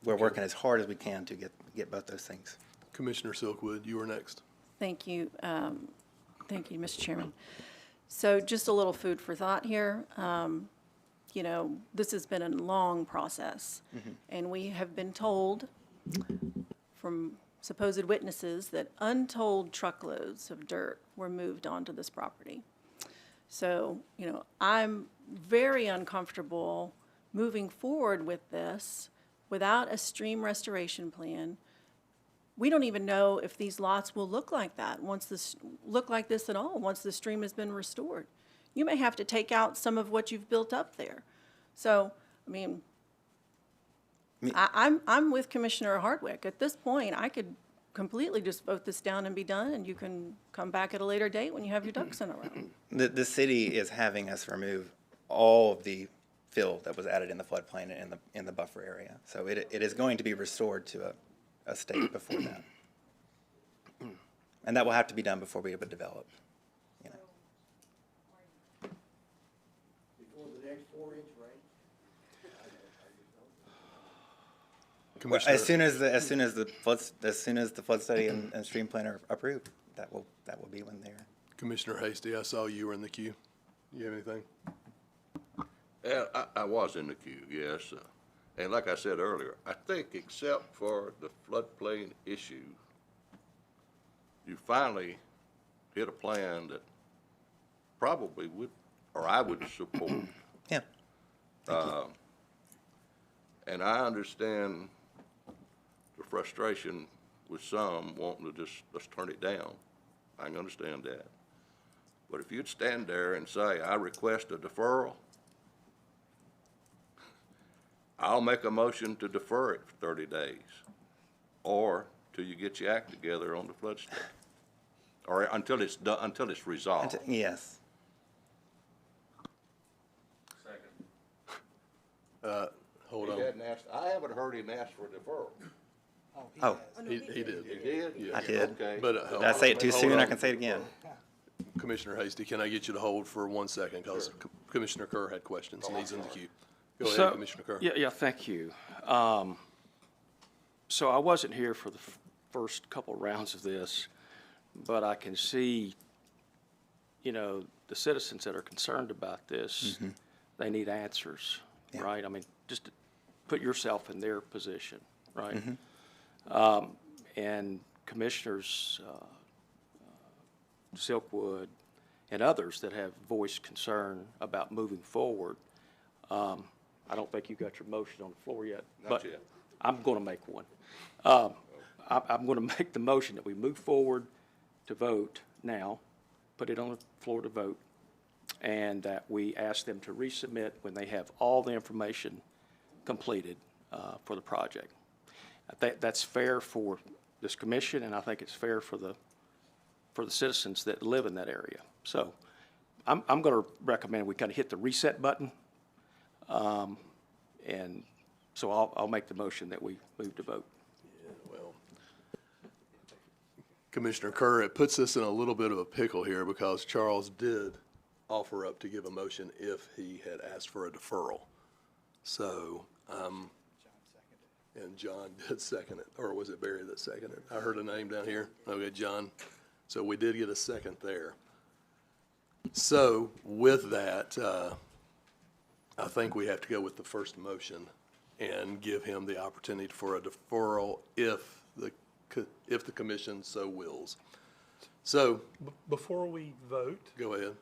we're working as hard as we can to get both those things. Commissioner Silkwood, you are next. Thank you. Thank you, Mr. Chairman. So just a little food for thought here. This has been a long process, and we have been told from supposed witnesses that untold truckloads of dirt were moved onto this property. So, I'm very uncomfortable moving forward with this without a stream restoration plan. We don't even know if these lots will look like that look like this at all once the stream has been restored. You may have to take out some of what you've built up there. So, I'm with Commissioner Hardwick. At this point, I could completely just vote this down and be done, and you can come back at a later date when you have your ducks in a row. The city is having us remove all of the fill that was added in the floodplain and in the buffer area. So it is going to be restored to a state before that. And that will have to be done before we're able to develop. Before the next 4-inch rain? Well, as soon as the flood study and stream plan are approved, that will be when they're. Commissioner Hasty, I saw you were in the queue. You have anything? Yeah, I was in the queue, yes. And like I said earlier, I think except for the floodplain issue, you finally hit a plan that probably would, or I would support. Yeah. And I understand the frustration with some wanting to just, let's turn it down. I can understand that. But if you'd stand there and say, I request a deferral, I'll make a motion to defer it for 30 days, or till you get your act together on the flood study, or until it's done, until it's resolved. Yes. Hold He on. hadn't asked, I haven't heard him ask for a deferral. Oh, He did. He did? Yeah. I did. Okay. But, Did I say it too hold soon? on. I can say it again. Commissioner Hasty, can I get you to hold for 1 second? Because Commissioner Kerr had questions and he's in the queue. Go ahead, Commissioner Kerr. Yeah, thank you. So I wasn't here for the first couple rounds of this, but I can see, you know, the citizens that are concerned about this, they need answers, right? I mean, just put yourself in their position, right? And Commissioners Silkwood and others that have voiced concern about moving forward. I don't think you got your motion on the floor yet. Not yet. I'm going to make one. I'm going to make the motion that we move forward to vote now, put it on the floor to vote, and that we ask them to resubmit when they have all the information completed for the project. I think that's fair for this commission, and I think it's fair for the citizens that live in that area. So I'm going to recommend we kind of hit the reset button. And so I'll make the motion that we move to vote. Well, Commissioner Kerr, it puts us in a little bit of a pickle here because Charles did offer up to give a motion if he had asked for a deferral. So, and John did second it, or was it Barry that seconded it? I heard a name down here. Okay, John. So we did get a second there. So with that, I think we have to go with the first motion and give him the opportunity for a deferral if the commission so wills. So, Before we vote, go ahead.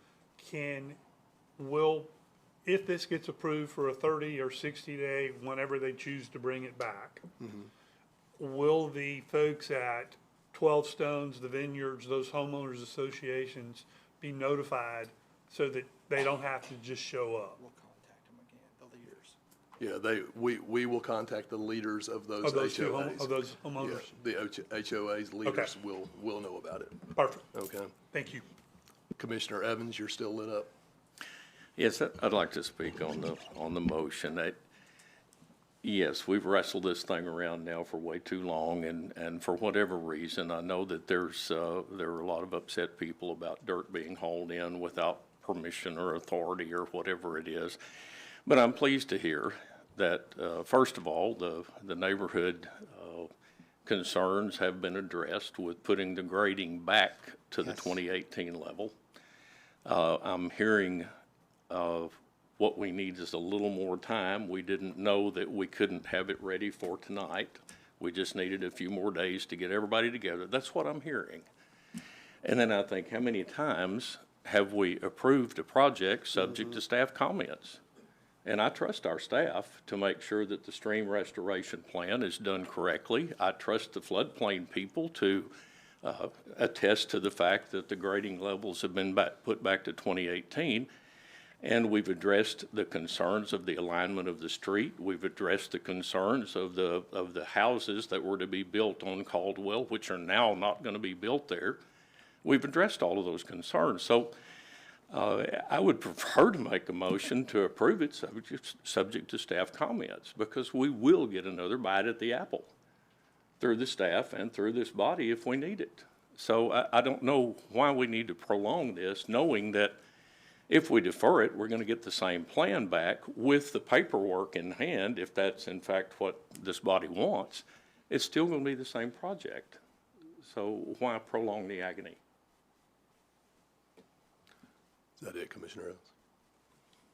If this gets approved for a 30 or 60 day, whenever they choose to bring it back, will the folks at 12 Stones, the Vineyards, those homeowners associations be notified so that they don't have to just show up? We'll contact them again, the leaders. Yeah, we will contact the leaders of those Of those two HOAs. of those homeowners? Yeah, the HOA's leaders will know about it. Perfect. Okay. Thank you. Commissioner Evans, you're still lit up. Yes, I'd like to speak on the motion. Yes, we've wrestled this thing around now for way too long, and for whatever reason, I know that there are a lot of upset people about dirt being hauled in without permission or authority or whatever it is. But I'm pleased to hear that, first of all, the neighborhood concerns have been addressed with putting the grading back to the 2018 level. I'm hearing what we need is a little more time. We didn't know that we couldn't have it ready for tonight. We just needed a few more days to get everybody together. That's what I'm hearing. And then I think, how many times have we approved a project subject to staff comments? And I trust our staff to make sure that the stream restoration plan is done correctly. I trust the floodplain people to attest to the fact that the grading levels have been put back to 2018. And we've addressed the concerns of the alignment of the street. We've addressed the concerns of the houses that were to be built on Caldwell, which are now not going to be built there. We've addressed all of those concerns. So I would prefer to make a motion to approve it subject to staff comments, because we will get another bite at the apple through the staff and through this body if we need it. So I don't know why we need to prolong this, knowing that if we defer it, we're going to get the same plan back with the paperwork in hand. If that's in fact what this body wants, it's still going to be the same project. So why prolong the agony? Is that it, Commissioner Evans?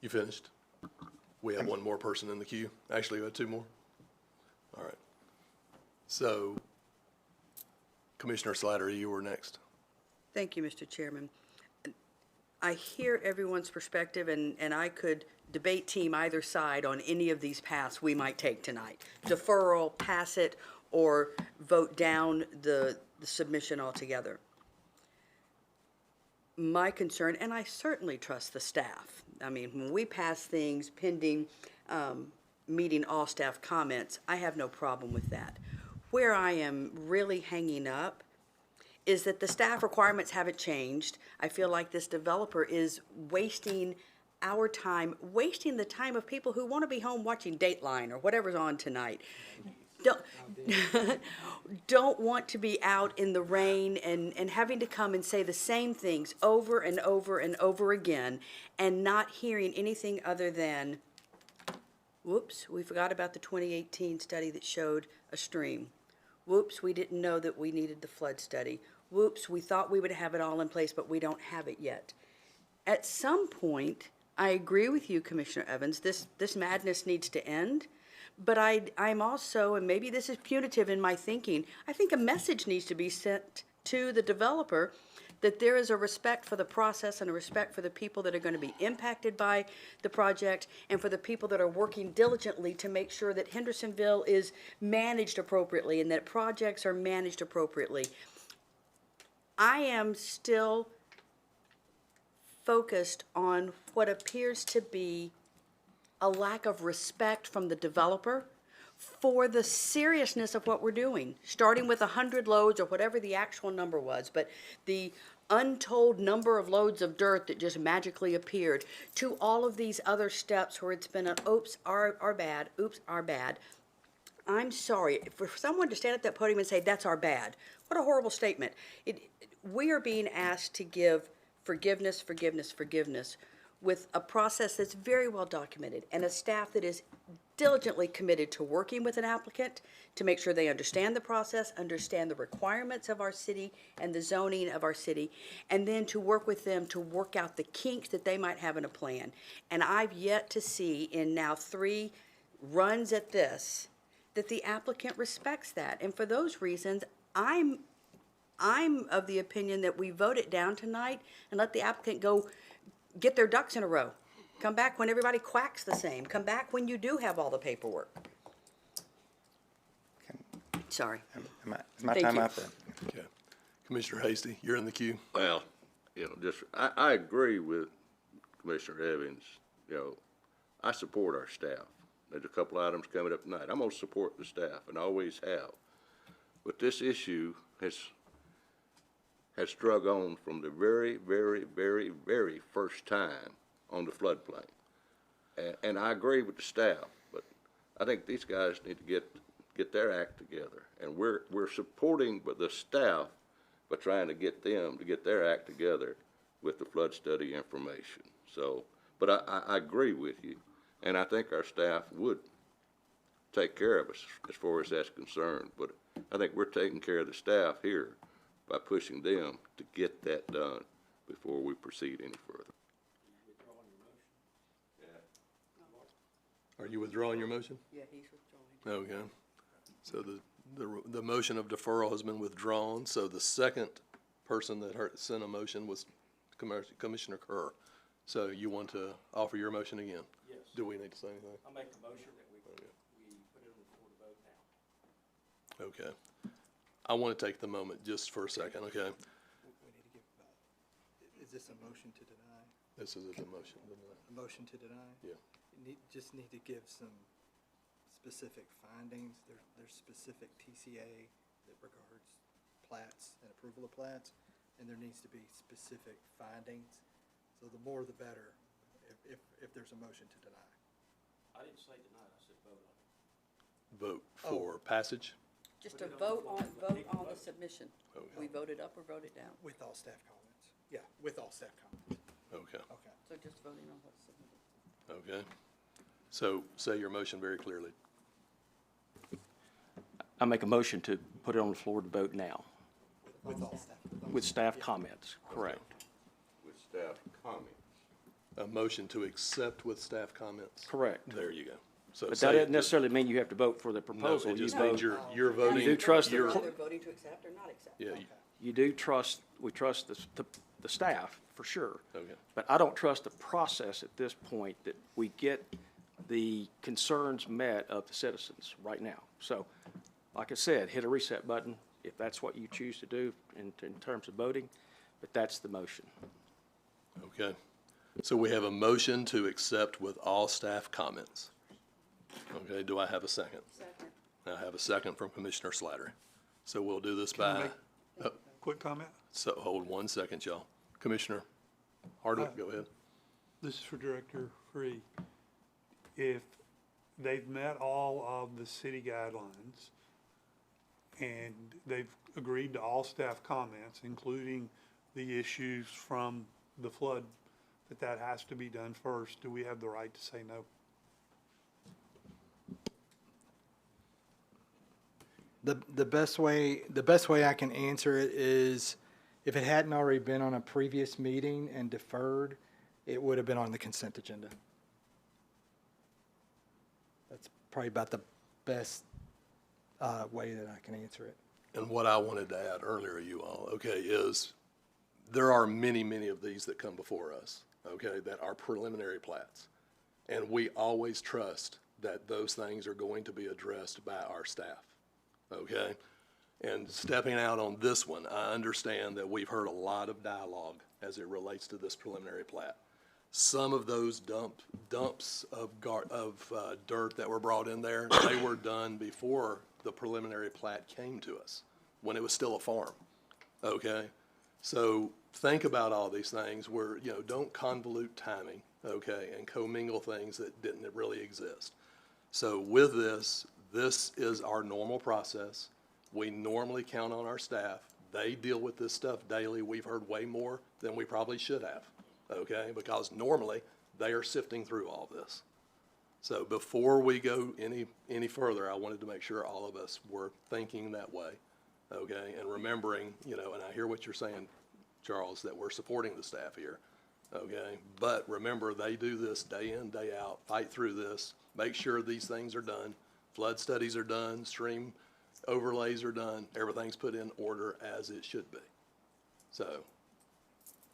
You finished? We have one more person in the queue. Actually, we have two more. All right. So, Commissioner Slattery, you were next. Thank you, Mr. Chairman. I hear everyone's perspective, and I could debate team either side on any of these paths we might take tonight. Deferral, pass it, or vote down the submission altogether. my concern, and I certainly trust the staff. I mean, when we pass things pending meeting all staff comments, I have no problem with that. Where I am really hanging up is that the staff requirements haven't changed. I feel like this developer is wasting our time, wasting the time of people who want to be home watching Dateline or whatever's on tonight. Don't want to be out in the rain and having to come and say the same things over and over and over again and not hearing anything other than, whoops, we forgot about the 2018 study that showed a stream. Whoops, we didn't know that we needed the flood study. Whoops, we thought we would have it all in place, but we don't have it yet. At some point, I agree with you, Commissioner Evans, this madness needs to end. But I'm also, and maybe this is punitive in my thinking, I think a message needs to be sent to the developer that there is a respect for the process and a respect for the people that are going to be impacted by the project and for the people that are working diligently to make sure that Hendersonville is managed appropriately and that projects are managed appropriately. I am still focused on what appears to be a lack of respect from the developer for the seriousness of what we're doing, starting with 100 loads or whatever the actual number was, but the untold number of loads of dirt that just magically appeared, to all of these other steps where it's been an oops, our bad, oops, our bad. I'm sorry, for someone to stand at that podium and say, that's our bad, what a horrible statement. We are being asked to give forgiveness, forgiveness, forgiveness, with a process that's very well documented and a staff that is diligently committed to working with an applicant to make sure they understand the process, understand the requirements of our city and the zoning of our city, and then to work with them to work out the kinks that they might have in a plan. And I've yet to see in now 3 runs at this that the applicant respects that. And for those reasons, I'm of the opinion that we vote it down tonight and let the applicant go get their ducks in a row. Come back when everybody quacks the same. Come back when you do have all the paperwork. Sorry. Is my Thank time you. up? Okay. Commissioner Hasty, you're in the queue. Well, I agree with Commissioner Evans. I support our staff. There's a couple items coming up tonight. I'm going to support the staff and always have. But this issue has drug on from the very, very, very, very first time on the floodplain. And I agree with the staff, but I think these guys need to get their act together. And we're supporting the staff by trying to get them to get their act together with the flood study information. So, but I agree with you, and I think our staff would take care of us as far as that's concerned. But I think we're taking care of the staff here by pushing them to get that done before we proceed any further. Are you withdrawing your motion? Yeah, he's withdrawing. Okay. So the motion of deferral has been withdrawn, so the second person that sent a motion was Commissioner Kerr. So you want to offer your motion again? Yes. Do we need to say anything? I'll make a motion that we put it on the floor to vote now. Okay. I want to take the moment just for a second, okay? We need to give, is this a motion to deny? This is a motion. A motion to deny? Yeah. Just need to give some specific findings. There's specific TCA that regards plats and approval of plats, and there needs to be specific findings. So the more the better, if there's a motion to deny. I didn't say deny, I said vote on it. Vote for passage? Just a vote on the submission. Okay. We vote it up or vote it down. With all staff comments. Yeah, with all staff comments. Okay. Okay. So just voting on what's submitted. Okay. So say your motion very clearly. I make a motion to put it on the floor to vote now, With all staff. with staff comments, correct. With staff comments. A motion to accept with staff comments? Correct. There you go. So But say that it doesn't necessarily mean you have to vote for the No, proposal. it You just vote- means you're voting. You do trust the you're- cl- Either voting to accept or not accept. Yeah, You do trust, we trust the staff, for sure. okay. But I don't trust the process at this point that we get the concerns met of the citizens right now. So, like I said, hit a reset button if that's what you choose to do in terms of voting, but that's the motion. Okay. So we have a motion to accept with all staff comments. Okay, do I have a second? Second. I have a second from Commissioner Slattery. So we'll do this Can I by, make quick comment? so hold 1 second, y'all. Commissioner Hardwick, go ahead. This is for Director Free. If they've met all of the city guidelines and they've agreed to all staff comments, including the issues from the flood, that has to be done first, do we have the right to say no? The best way I can answer it is, if it hadn't already been on a previous meeting and deferred, it would have been on the consent agenda. That's probably about the best way that I can answer it. And what I wanted to add earlier, you all, okay, is there are many, many of these that come before us, okay, that are preliminary plats. And we always trust that those things are going to be addressed by our staff, okay? And stepping out on this one, I understand that we've heard a lot of dialogue as it relates to this preliminary plat. Some of those dumps of dirt that were brought in there, they were done before the preliminary plat came to us, when it was still a farm, okay? So think about all these things where, you know, don't convolute timing, okay, and commingle things that didn't really exist. So with this, this is our normal process. We normally count on our staff. They deal with this stuff daily. We've heard way more than we probably should have, okay, because normally they are sifting through all this. So before we go any further, I wanted to make sure all of us were thinking that way, okay, and remembering, you know, and I hear what you're saying, Charles, that we're supporting the staff here, okay, but remember, they do this day in, day out, fight through this, make sure these things are done, flood studies are done, stream overlays are done, everything's put in order as it should be. So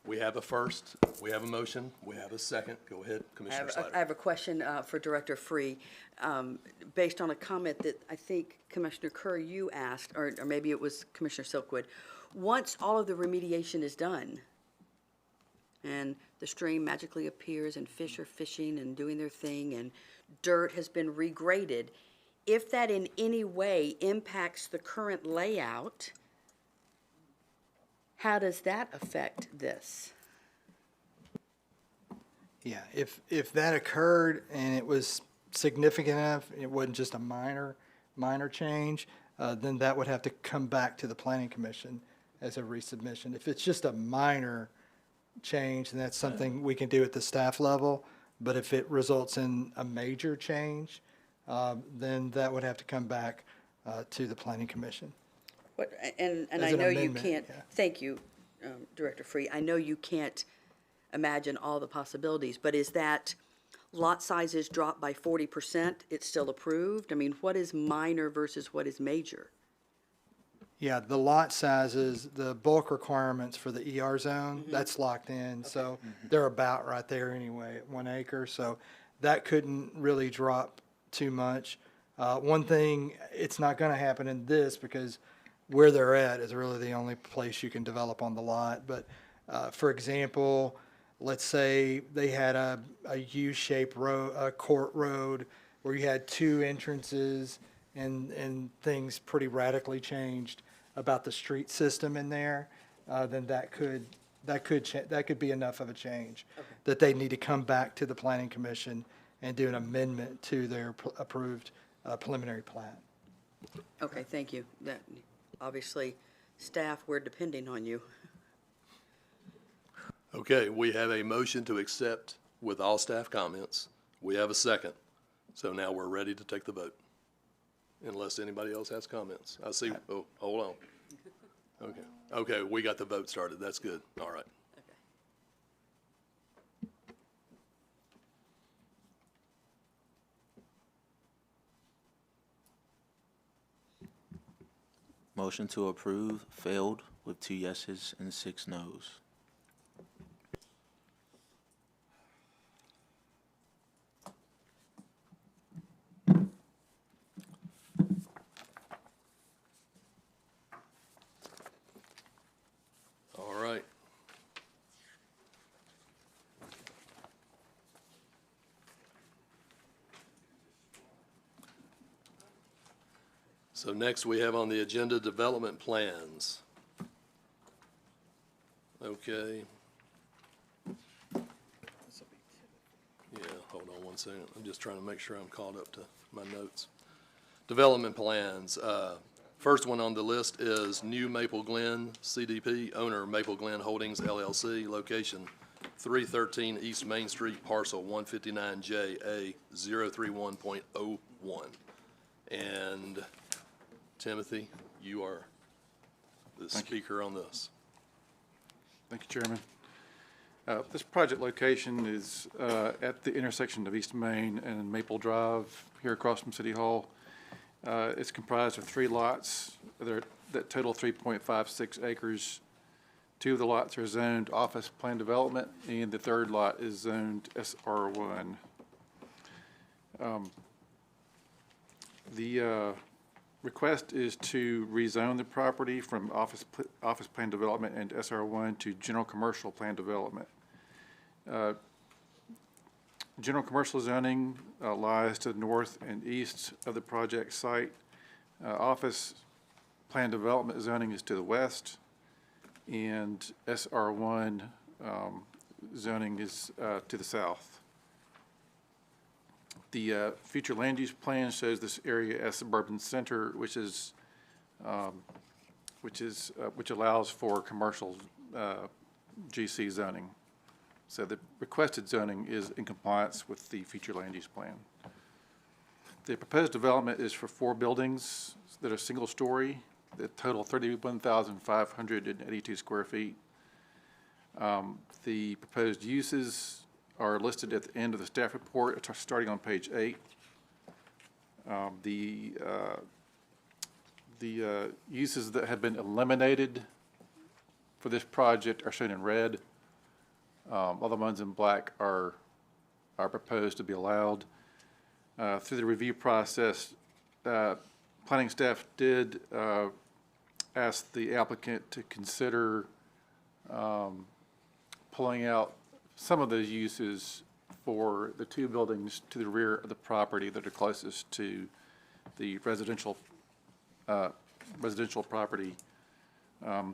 we have a first, we have a motion, we have a second. Go ahead, Commissioner Slattery. I have a question for Director Free, based on a comment that I think Commissioner Curry, you asked, or maybe it was Commissioner Silkwood. Once all of the remediation is done and the stream magically appears and fish are fishing and doing their thing and dirt has been regraded, if that in any way impacts the current layout, how does that affect this? Yeah, if that occurred and it was significant enough, it wasn't just a minor change, then that would have to come back to the Planning Commission as a resubmission. If it's just a minor change, then that's something we can do at the staff level. But if it results in a major change, then that would have to come back to the Planning Commission. What, and As I an know you amendment, can't, yeah. thank you, Director Free. I know you can't imagine all the possibilities, but is that lot sizes drop by 40%, it's still approved? I mean, what is minor versus what is major? Yeah, the lot sizes, the bulk requirements for the ER zone, that's locked in. So they're about right there anyway at 1 acre. So that couldn't really drop too much. One thing, it's not going to happen in this because where they're at is really the only place you can develop on the lot. But for example, let's say they had a U-shaped road, a court road where you had 2 entrances and things pretty radically changed about the street system in there, then that could be enough of a change that they need to come back to the Planning Commission and do an amendment to their approved preliminary plat. Okay, thank you. That, obviously, staff, we're depending on you. Okay, we have a motion to accept with all staff comments. We have a second. So now we're ready to take the vote. Unless anybody else has comments. I see, oh, hold on. Okay, okay, we got the vote started. That's good. All right. Motion to approve failed with 2 yeses and 6 nos. All right. So next we have on the agenda development plans. Okay. Yeah, hold on one second. I'm just trying to make sure I'm caught up to my notes. Development plans. First one on the list is New Maple Glen CDP, owner Maple Glen Holdings LLC, location 313 East Main Street, parcel 159JA 031.01. And Timothy, you are the speaker on this. Thank you, Chairman. This project location is at the intersection of East Main and Maple Drive here across from City Hall. It's comprised of 3 lots that total 3.56 acres. 2 of the lots are zoned office plan development, and the 3rd lot is zoned SR1. The request is to rezone the property from office plan development and SR1 to general commercial plan development. General commercial zoning lies to the north and east of the project site. Office plan development zoning is to the west, and SR1 zoning is to the south. The future land use plan shows this area as suburban center, which allows for commercial GC zoning. So the requested zoning is in compliance with the future land use plan. The proposed development is for 4 buildings that are single story that total 31,582 square feet. The proposed uses are listed at the end of the staff report, starting on page 8. The uses that have been eliminated for this project are shown in red. All the ones in black are proposed to be allowed. Through the review process, planning staff did ask the applicant to consider pulling out some of those uses for the 2 buildings to the rear of the property that are closest to the residential property,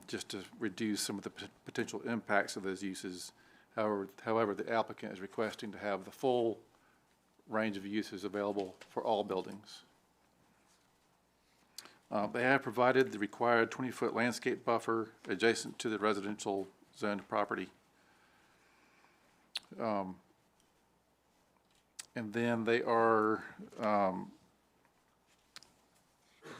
just to reduce some of the potential impacts of those uses. However, the applicant is requesting to have the full range of uses available for all buildings. They have provided the required 20-foot landscape buffer adjacent to the residential zoned property. And then they are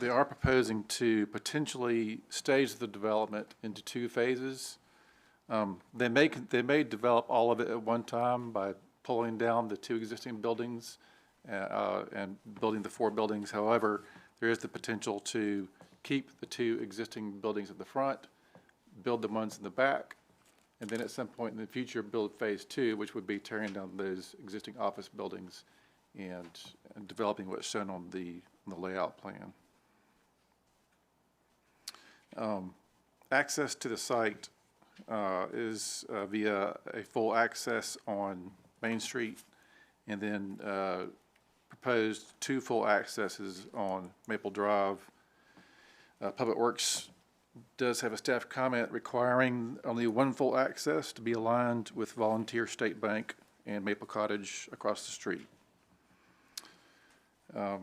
proposing to potentially stage the development into 2 phases. They may develop all of it at one time by pulling down the 2 existing buildings and building the 4 buildings. However, there is the potential to keep the 2 existing buildings at the front, build the ones in the back, and then at some point in the future build phase 2, which would be tearing down those existing office buildings and developing what's shown on the layout plan. Access to the site is via a full access on Main Street, and then proposed 2 full accesses on Maple Drive. Public Works does have a staff comment requiring only 1 full access to be aligned with Volunteer State Bank and Maple Cottage across the street. The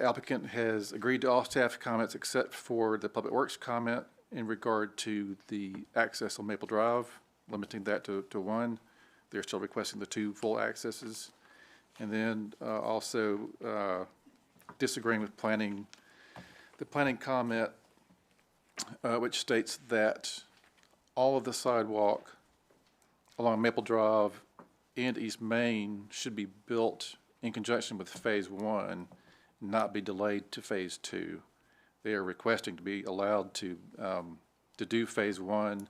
applicant has agreed to all staff comments except for the Public Works comment in regard to the access on Maple Drive, limiting that to 1. They're still requesting the 2 full accesses. And then also disagreeing with the planning comment, which states that all of the sidewalk along Maple Drive and East Main should be built in conjunction with phase 1, not be delayed to phase 2. They are requesting to be allowed to do phase 1,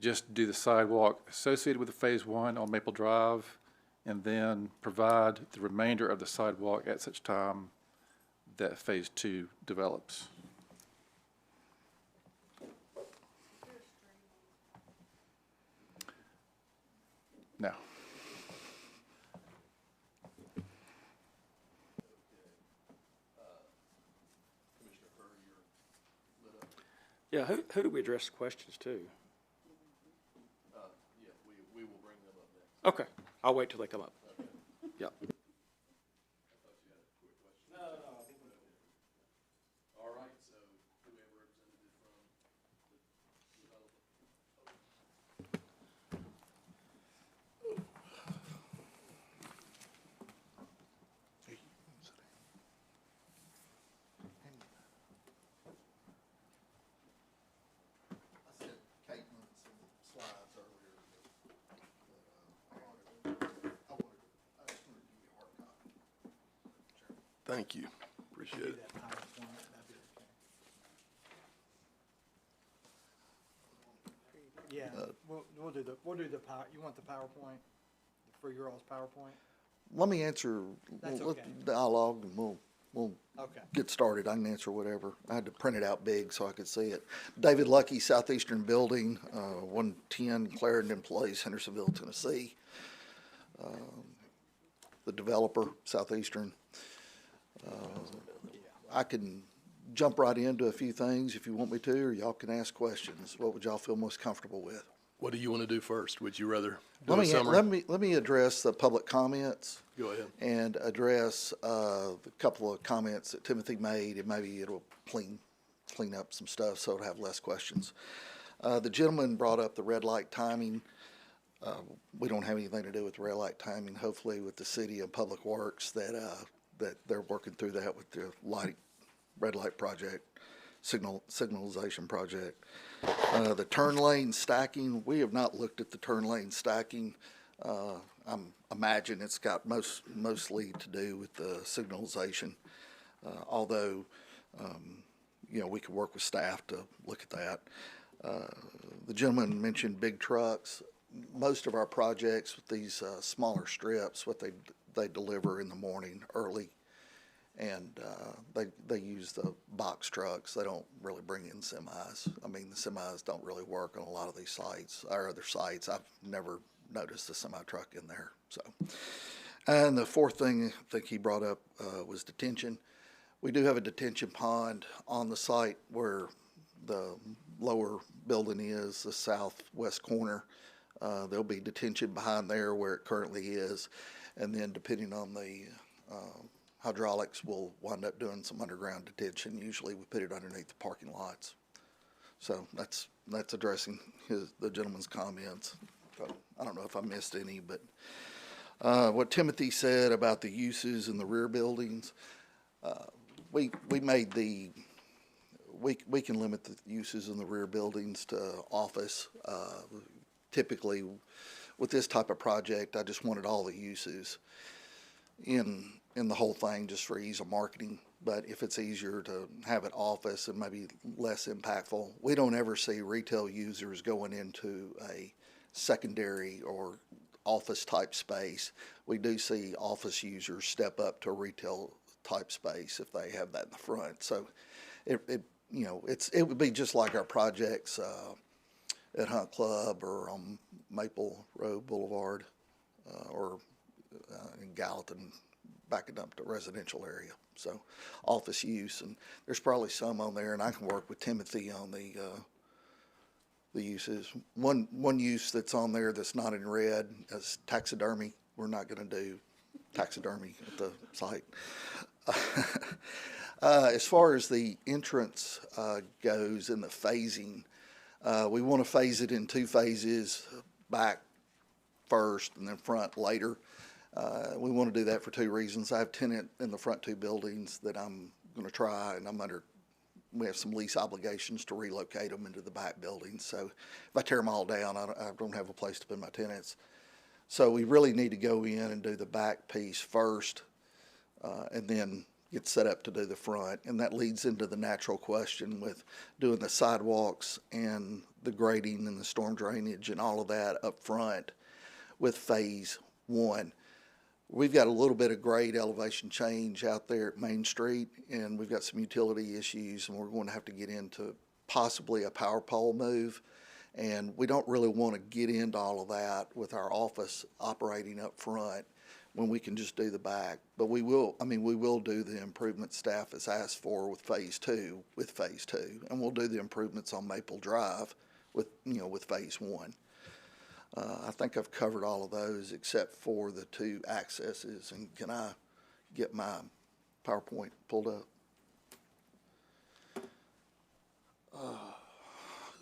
just do the sidewalk associated with the phase 1 on Maple Drive, and then provide the remainder of the sidewalk at such time that phase 2 develops. No. Yeah, who do we address the questions to? Yeah, we will bring them up next. Okay, I'll wait till they come up. Yep. All right, so do we have a representative from the developer? Thank you. Appreciate it. Yeah, we'll do the power, you want the PowerPoint for your all's PowerPoint? Let me answer, That's let okay. dialogue, and we'll Okay. get started. I can answer whatever. I had to print it out big so I could see it. David Lucky, Southeastern Building, 110 Clarendon Place, Hendersonville, Tennessee. The developer, Southeastern. I can jump right into a few things if you want me to, or y'all can ask questions. What would y'all feel most comfortable with? What do you want to do first? Would you rather do Let a me, summary? let me address the public comments. Go ahead. And address the couple of comments that Timothy made, and maybe it'll clean up some stuff so it'll have less questions. The gentleman brought up the red light timing. We don't have anything to do with red light timing. Hopefully with the city and Public Works that they're working through that with the red light project, signalization project. The turn lane stacking, we have not looked at the turn lane stacking. Imagine it's got mostly to do with the signalization, although, we could work with staff to look at that. The gentleman mentioned big trucks. Most of our projects with these smaller strips, what they deliver in the morning early, and they use the box trucks. They don't really bring in semis. I mean, the semis don't really work on a lot of these sites. Our other sites, I've never noticed a semi truck in there. So, and the fourth thing I think he brought up was detention. We do have a detention pond on the site where the lower building is, the southwest corner. There'll be detention behind there where it currently is, and then depending on the hydraulics, we'll wind up doing some underground detention. Usually we put it underneath the parking lots. So that's addressing the gentleman's comments. I don't know if I missed any, but what Timothy said about the uses in the rear buildings, we can limit the uses in the rear buildings to office. Typically, with this type of project, I just wanted all the uses in the whole thing just for ease of marketing. But if it's easier to have it office and maybe less impactful, we don't ever see retail users going into a secondary or office type space. We do see office users step up to a retail type space if they have that in the front. So it would be just like our projects at Hunt Club or on Maple Road Boulevard or in Gallatin, backing up to residential area. So office use, and there's probably some on there, and I can work with Timothy on the uses. One use that's on there that's not in red is taxidermy. We're not going to do taxidermy at the site. As far as the entrance goes and the phasing, we want to phase it in 2 phases, back first and then front later. We want to do that for 2 reasons. I have tenant in the front 2 buildings that I'm going to try, and we have some lease obligations to relocate them into the back buildings. So if I tear them all down, I don't have a place to put my tenants. So we really need to go in and do the back piece first, and then get set up to do the front. And that leads into the natural question with doing the sidewalks and the grading and the storm drainage and all of that up front with phase 1. We've got a little bit of grade elevation change out there at Main Street, and we've got some utility issues, and we're going to have to get into possibly a power pole move. And we don't really want to get into all of that with our office operating up front. when we can just do the back. But we will do the improvement staff has asked for with phase two, and we'll do the improvements on Maple Drive with phase one. I think I've covered all of those except for the two accesses. And can I get my PowerPoint pulled up?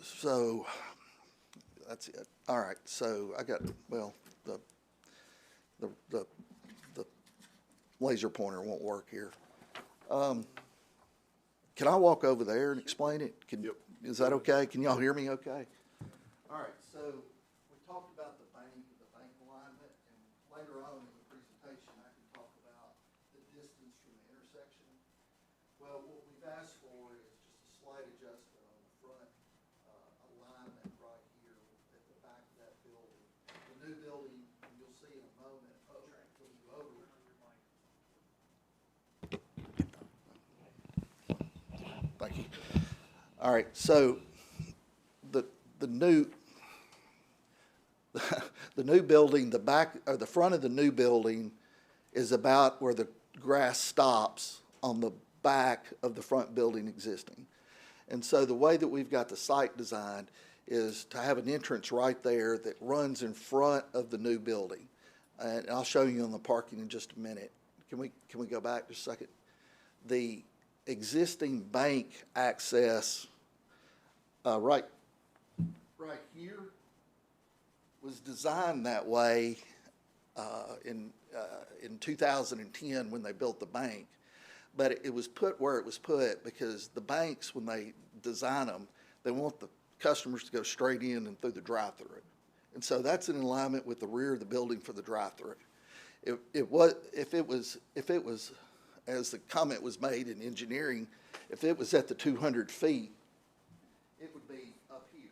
So that's it. All right. So I got, well, the laser pointer won't work here. Can I walk over there and explain it? Yep. Is that okay? Can y'all hear me okay? All right. So we talked about the bank alignment, and later on in the presentation, I can talk about the distance from the intersection. Well, what we've asked for is just a slight adjustment on the front alignment right here at the back of that building. The new building, you'll see in a moment, Thank you. All right, so the new the new building, the back or the front of the new building is about where the grass stops on the back of the front building existing. And so the way that we've got the site designed is to have an entrance right there that runs in front of the new building. And I'll show you on the parking in just a minute. Can we go back just a second? The existing bank access right here was designed that way in 2010 when they built the bank. But it was put where it was put because the banks, when they design them, they want the customers to go straight in and through the drive-through. And so that's in alignment with the rear of the building for the drive-through. If it was, as the comment was made in engineering, if it was at the 200 feet, it would be up here.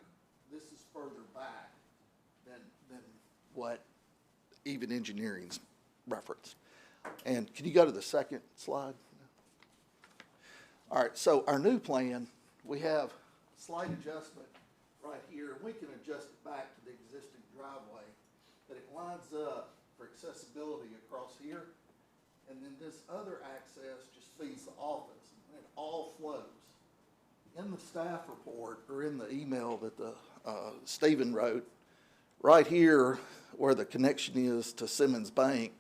This is further back than what even engineering's reference. And can you go to the second slide? All right, so our new plan, we have a slight adjustment right here. We can adjust it back to the existing driveway, but it lines up for accessibility across here. And then this other access just feeds the office, and it all flows. In the staff report, or in the email that Stephen wrote, right here where the connection is to Simmons Bank,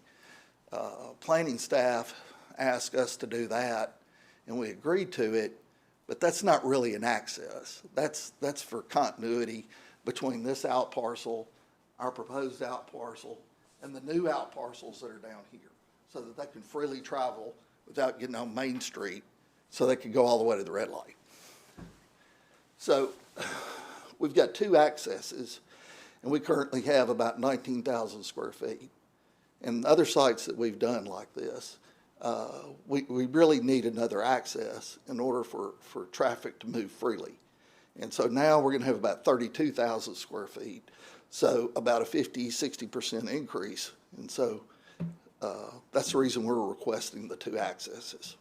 planning staff asked us to do that, and we agreed to it, but that's not really an access. That's for continuity between this out parcel, our proposed out parcel, and the new out parcels that are down here, so that they can freely travel without getting on Main Street, so they can go all the way to the red light. So we've got two accesses, and we currently have about 19,000 square feet. And other sites that we've done like this, we really need another access in order for traffic to move freely. And so now we're going to have about 32,000 square feet, so about a 50–60% increase. And so that's the reason we're requesting the two accesses.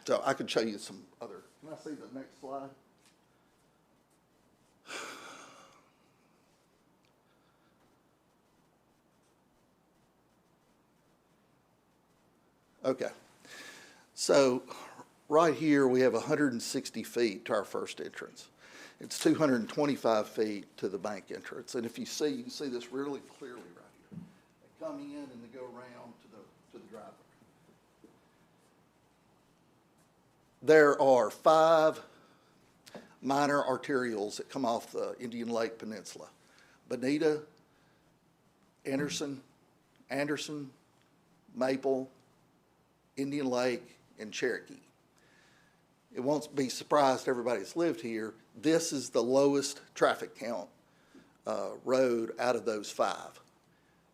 So I can show you some other. Can I see the next slide? Okay. So right here we have 160 feet to our first entrance. It's 225 feet to the bank entrance. And if you can see this really clearly right here. They come in and they go around to the driveway. There are 5 minor arterials that come off the Indian Lake Peninsula. Bonita, Anderson, Maple, Indian Lake, and Cherokee. It won't be surprised everybody that's lived here. This is the lowest traffic count road out of those 5.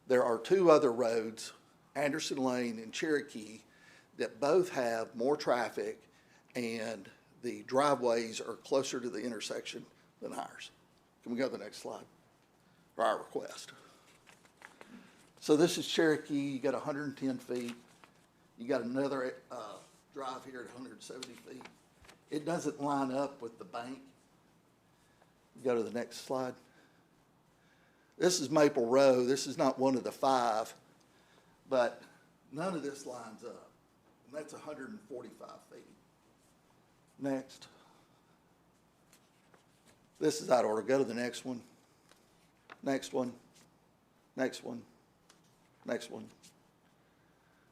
There are 2 other roads, Anderson Lane and Cherokee, that both have more traffic, and the driveways are closer to the intersection than ours. Can we go to the next slide? For our request. So this is Cherokee. You got 110 feet. You got another drive here at 170 feet. It doesn't line up with the bank. Go to the next slide. This is Maple Row. This is not one of the 5, but none of this lines up. And that's 145 feet. Next. This is out of order. Go to the next one. Next one. Next one. Next one.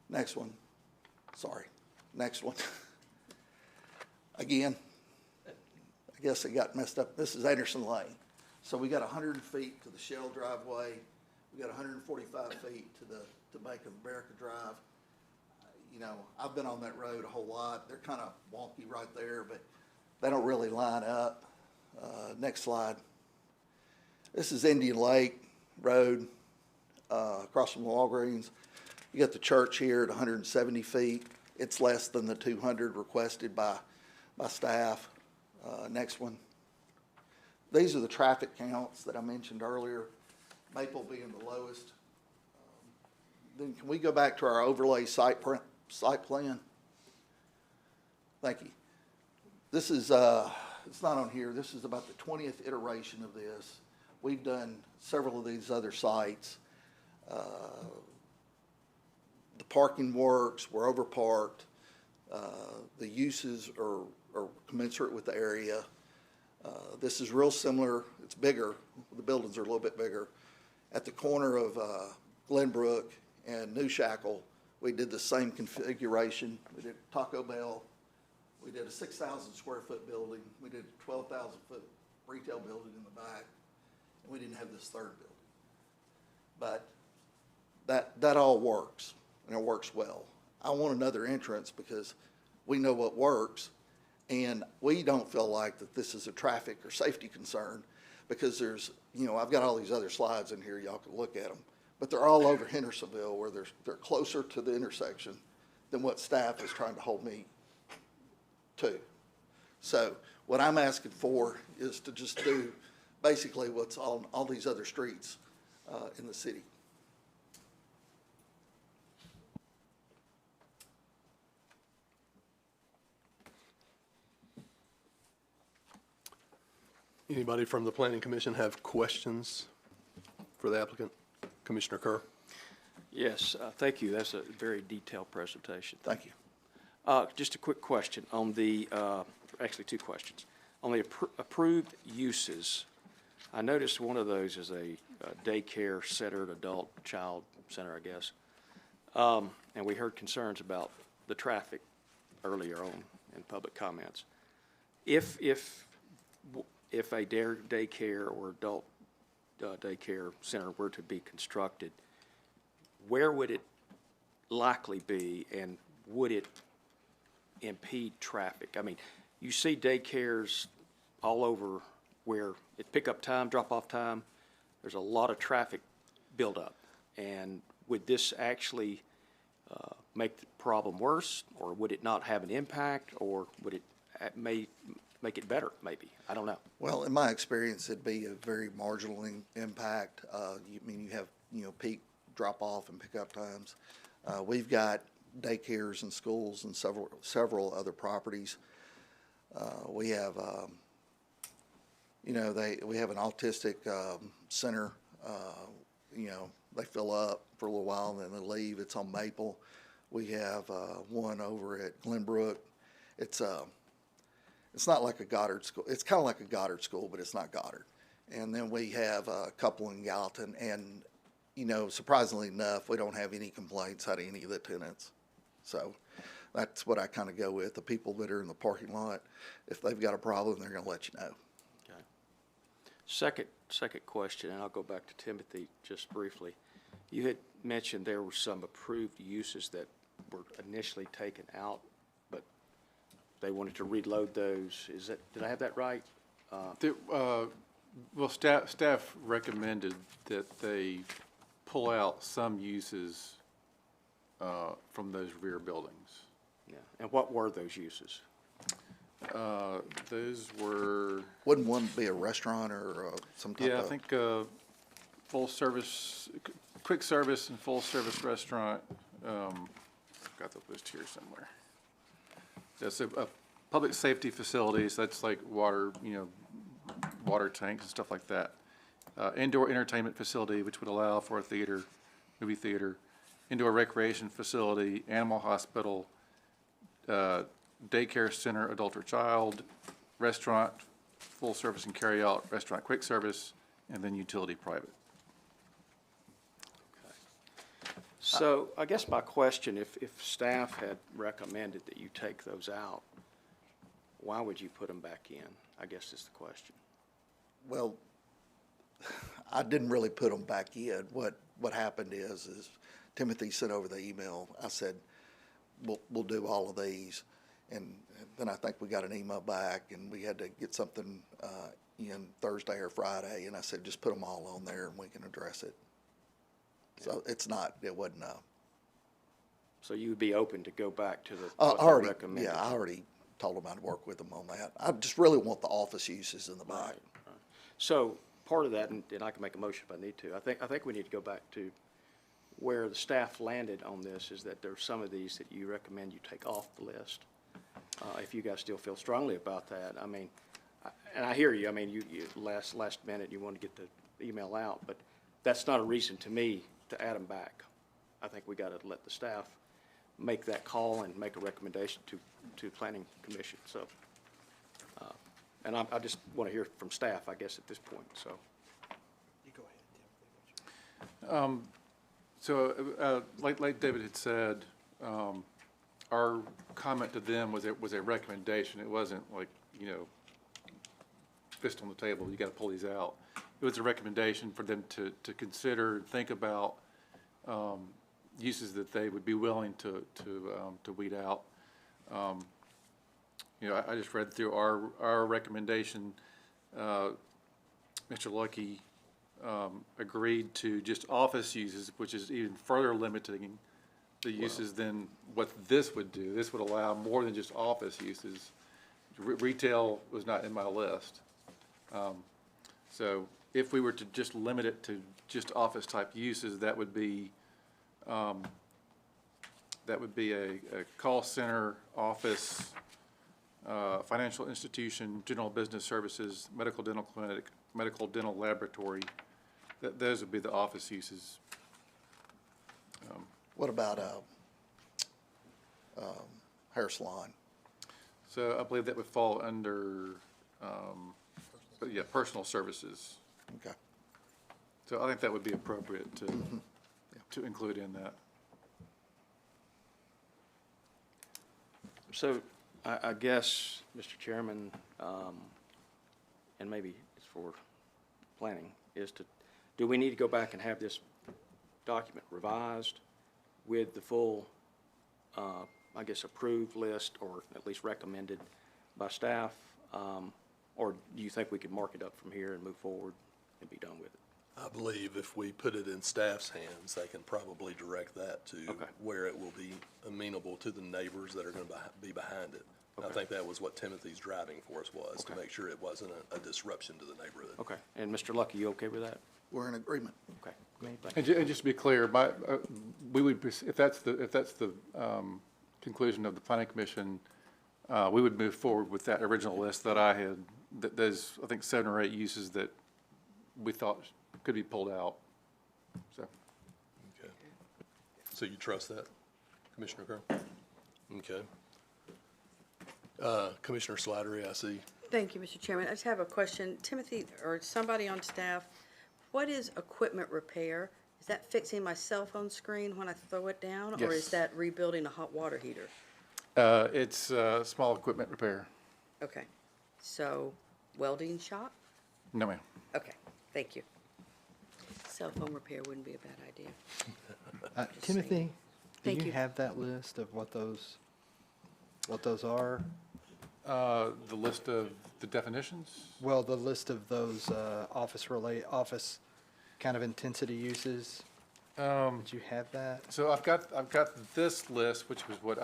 Next one. Sorry. Next one. Again, I guess it got messed up. This is Henderson Lane. So we got 100 feet to the Shell driveway. We got 145 feet to Bank of America Drive. You know, I've been on that road a whole lot. They're kind of wonky right there, but they don't really line up. Next slide. This is Indian Lake Road, across from Walgreens. You got the church here at 170 feet. It's less than the 200 requested by staff. Next one. These are the traffic counts that I mentioned earlier, Maple being the lowest. Then can we go back to our overlay site plan? Thank you. This is, it's not on here. This is about the 20th iteration of this. We've done several of these other sites. The parking works, we're overparked. The uses are commensurate with the area. This is real similar. It's bigger. The buildings are a little bit bigger. At the corner of Glenbrook and New Shackle, we did the same configuration. We did Taco Bell. We did a 6,000 square foot building. We did a 12,000 foot retail building in the back. And we didn't have this third building. But that all works, and it works well. I want another entrance because we know what works. And we don't feel like that this is a traffic or safety concern because there's, you know, I've got all these other slides in here, y'all can look at them, but they're all over Hendersonville where they're closer to the intersection than what staff is trying to hold me to. So what I'm asking for is to just do basically what's on all these other streets in the city. Anybody from the Planning Commission have questions for the applicant? Commissioner Kerr? Yes, thank you. That's a very detailed presentation. Thank you. Just a quick question on the, actually 2 questions. On the approved uses, I noticed one of those is a daycare centered adult child center, I guess. And we heard concerns about the traffic earlier on in public comments. If a daycare or adult daycare center were to be constructed, where would it likely be, and would it impede traffic? I mean, you see daycares all over where it's pickup time, drop-off time. There's a lot of traffic buildup, and would this actually make the problem worse, or would it not have an impact, or would it make it better, maybe? I don't know. Well, in my experience, it'd be a very marginal impact. You have, peak drop-off and pickup times. We've got daycares and schools and several other properties. We have, we have an autistic center. They fill up for a little while and then they leave. It's on Maple. We have one over at Glenbrook. It's not like a Goddard school. It's kind of like a Goddard school, but it's not Goddard. And then we have a couple in Gallatin. And, surprisingly enough, we don't have any complaints out of any of the tenants. So that's what I kind of go with. The people that are in the parking lot, if they've got a problem, they're going to let you know. Okay. Second question, and I'll go back to Timothy just briefly. You had mentioned there were some approved uses that were initially taken out, but they wanted to reload those. Did I have that right? Well, staff recommended that they pull out some uses from those rear buildings. Yeah. And what were those uses? Those were. Wouldn't one be a restaurant or some type of? Yeah, I think full service, quick service and full service restaurant. Got the list here somewhere. That's a public safety facilities. That's like water, water tanks and stuff like that. indoor entertainment facility, which would allow for a theater, movie theater, indoor recreation facility, animal hospital, daycare center, adult or child, restaurant, full service and carry out, restaurant quick service, and then utility private. So I guess my question, if staff had recommended that you take those out, why would you put them back in? I guess is the question. Well, I didn't really put them back in. What happened is Timothy sent over the email. I said, we'll do all of these. And then I think we got an email back and we had to get something in Thursday or Friday. And I said, just put them all on there and we can address it. So it wasn't, So you would be open to go back to the, I what they already, recommended? yeah, I already told them I'd work with them on that. I just really want the office uses in the back. Right. So part of that, and I can make a motion if I need to, I think we need to go back to where the staff landed on this, is that there are some of these that you recommend you take off the list. If you guys still feel strongly about that, I mean, and I hear you, I mean, you last minute you want to get the email out, but that's not a reason to me to add them back. I think we got to let the staff make that call and make a recommendation to Planning Commission, so. And I just want to hear from staff, I guess, at this point, so. You go ahead, Tim. So, like David had said, our comment to them was a recommendation. It wasn't like, fist on the table, you got to pull these out. It was a recommendation for them to consider and think about uses that they would be willing to weed out. I just read through our recommendation. Mr. Lucky agreed to just office uses, which is even further limiting the uses than what this would do. This would allow more than just office uses. Retail was not in my list. So if we were to just limit it to just office type uses, that would be a call center, office, financial institution, general business services, medical dental clinic, medical dental laboratory. Those would be the office uses. What about hair salon? So I believe that would fall under, personal services. Okay. So I think that would be appropriate to include in that. So I guess, Mr. Chairman, and maybe it's for planning, is do we need to go back and have this document revised with the full, I guess, approved list, or at least recommended by staff? Or do you think we could mark it up from here and move forward and be done with it? I believe if we put it in staff's hands, they can probably direct that to where it will be amenable to the neighbors that are going to be behind it. I think that was what Timothy's driving force was, to make sure it wasn't a disruption to the neighborhood. Okay. And Mr. Lucky, you okay with that? We're in agreement. Okay. And just to be clear, we would, if that's the conclusion of the Planning Commission, we would move forward with that original list that I had. There's, I think, 7 or 8 uses that we thought could be pulled out. So. Okay. So you trust that, Commissioner Kerr? Okay. Commissioner Slattery, I see. Thank you, Mr. Chairman. I just have a question. Timothy, or somebody on staff, what is equipment repair? Is that fixing my cell phone screen when I throw it down? Yes. Or is that rebuilding a hot water heater? It's small equipment repair. Okay. So, welding shop? No, ma'am. Okay, thank you. Cell phone repair wouldn't be a bad idea. Timothy, do Thank you you. have that list of what those are? The list of the definitions? Well, the list of those office kind of intensity uses. Did you have that? So I've got this list, which was what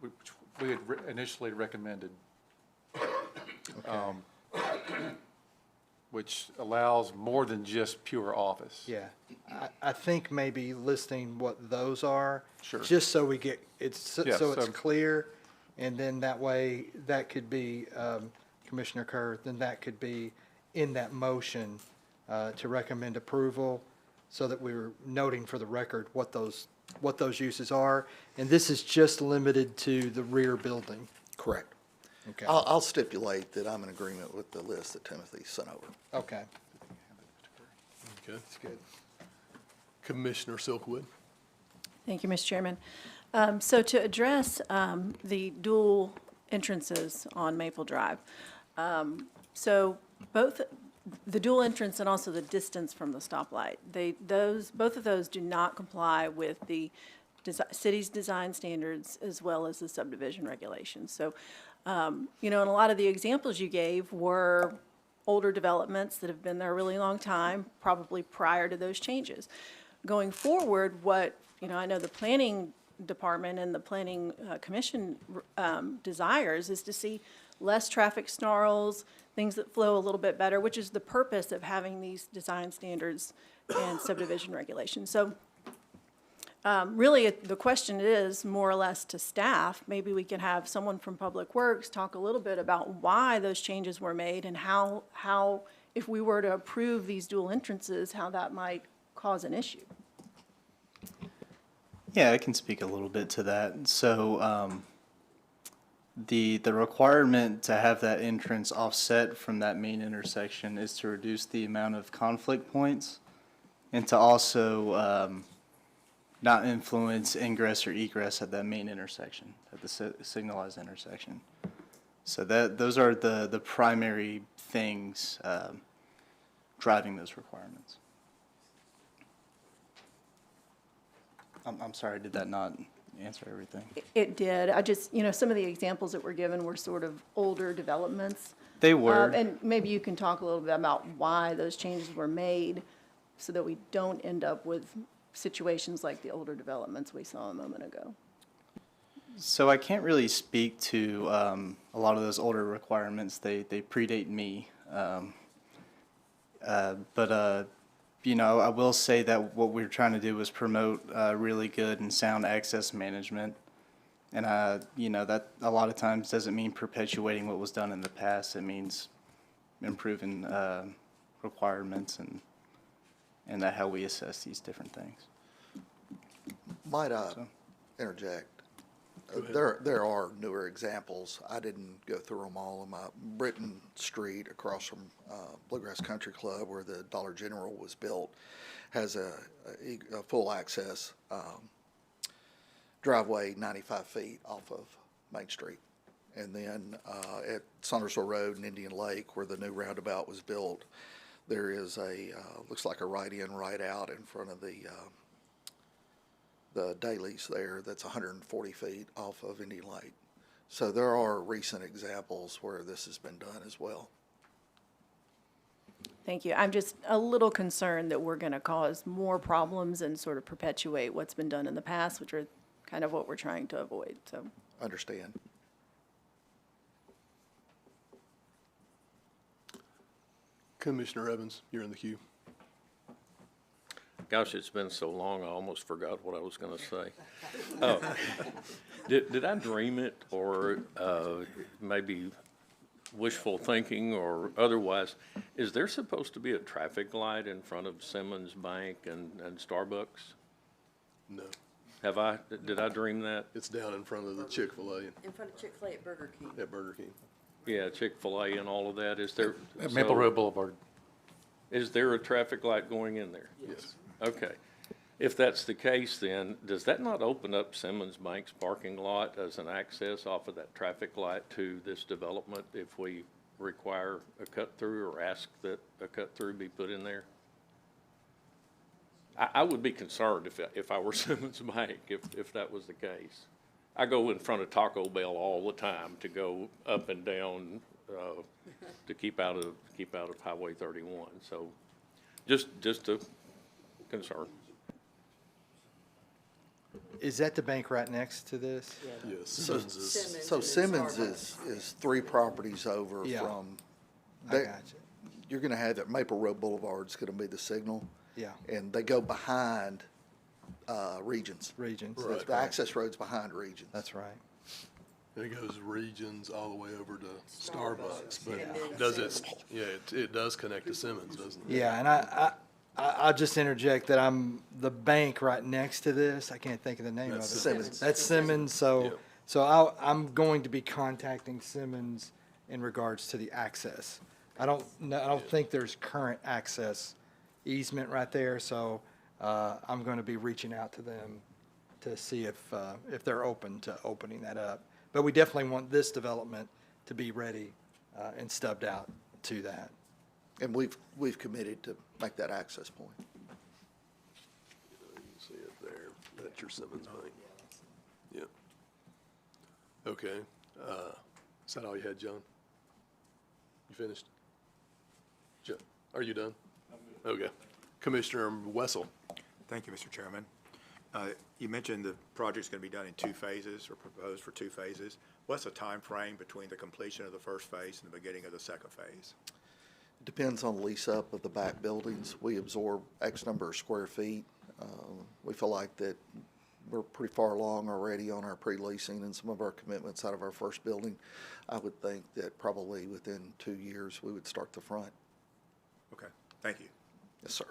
which we had initially recommended. Which allows more than just pure office. Yeah, I think maybe listing what those are. Sure. Just so we get, Yeah, so it's so- clear, and then that way, that could be, Commissioner Kerr, then that could be in that motion, to recommend approval so that we were noting for the record what those uses are. And this is just limited to the rear building. Correct. Okay. I'll stipulate that I'm in agreement with the list that Timothy sent over. Okay. Okay. That's good. Commissioner Silkwood. Thank you, Mr. Chairman. So to address the dual entrances on Maple Drive, so both the dual entrance and also the distance from the stoplight, both of those do not comply with the city's design standards as well as the subdivision regulations. So, you know, and a lot of the examples you gave were older developments that have been there a really long time, probably prior to those changes. Going forward, I know the planning department and the planning commission desires is to see less traffic snarls, things that flow a little bit better, which is the purpose of having these design standards and subdivision regulations. So really, the question is more or less to staff. Maybe we can have someone from Public Works talk a little bit about why those changes were made and how if we were to approve these dual entrances, how that might cause an issue. Yeah, I can speak a little bit to that. So the requirement to have that entrance offset from that main intersection is to reduce the amount of conflict points and to also not influence ingress or egress at that main intersection, at the signalized intersection. So those are the primary things driving those requirements. I'm sorry, did that not answer everything? It did. I just, some of the examples that were given were sort of older developments. They were. And maybe you can talk a little bit about why those changes were made so that we don't end up with situations like the older developments we saw a moment ago. So I can't really speak to a lot of those older requirements. They predate me. But I will say that what we're trying to do is promote really good and sound access management. And, that a lot of times doesn't mean perpetuating what was done in the past. It means improving requirements and how we assess these different things. Might I interject? There are newer examples. I didn't go through them all. In my Britton Street across from Bluegrass Country Club, where the Dollar General was built, has a full access driveway 95 feet off of Main Street. And then at Saundersville Road and Indian Lake, where the new roundabout was built, there is looks like a right-in, right-out in front of the dailies there that's 140 feet off of Indian Lake. So there are recent examples where this has been done as well. Thank you. I'm just a little concerned that we're going to cause more problems and sort of perpetuate what's been done in the past, which are kind of what we're trying to avoid. So Understand. Commissioner Evans, you're in the queue. Gosh, it's been so long, I almost forgot what I was going to say. Oh, did I dream it, or maybe wishful thinking or otherwise? Is there supposed to be a traffic light in front of Simmons Bank and Starbucks? No. Did I dream that? It's down in front of the Chick-fil-A. In front of Chick-fil-A at Burger King. At Burger King. Yeah, Chick-fil-A and all of that. Is there? At Maple Road Boulevard. Is there a traffic light going in there? Yes. Okay. If that's the case, then does that not open up Simmons Bank's parking lot as an access off of that traffic light to this development if we require a cut-through or ask that a cut-through be put in there? I would be concerned if I were Simmons Bank, if that was the case. I go in front of Taco Bell all the time to go up and down to keep out of Highway 31. So just a concern. Is that the bank right next to this? Yes. So Simmons is 3 properties over from. I got you. You're going to have that Maple Road Boulevard is going to be the signal. Yeah. And they go behind Regions. Regions. The access road's behind Regions. That's right. And it goes Regions all the way over to Starbucks, but does it, yeah, it does connect to Simmons, doesn't it? Yeah, and I'll just interject that I'm the bank right next to this. I can't think of the name of it. That's Simmons. That's Simmons, Yeah. so I'm going to be contacting Simmons in regards to the access. I don't think there's current access easement right there, so I'm going to be reaching out to them to see if they're open to opening that up. But we definitely want this development to be ready and stubbed out to that. And we've committed to make that access point. You can see it there. That's your Simmons Bank. Yeah. Okay. Is that all you had, John? You finished? Are you done? Okay. Commissioner Wessel. Thank you, Mr. Chairman. You mentioned the project's going to be done in 2 phases, or proposed for 2 phases. What's the time frame between the completion of the first phase and the beginning of the second phase? It depends on lease up of the back buildings. We absorb X number of square feet. We feel like that we're pretty far along already on our pre-leasing and some of our commitments out of our first building. I would think that probably within 2 years, we would start the front. Okay, thank you. Yes, sir.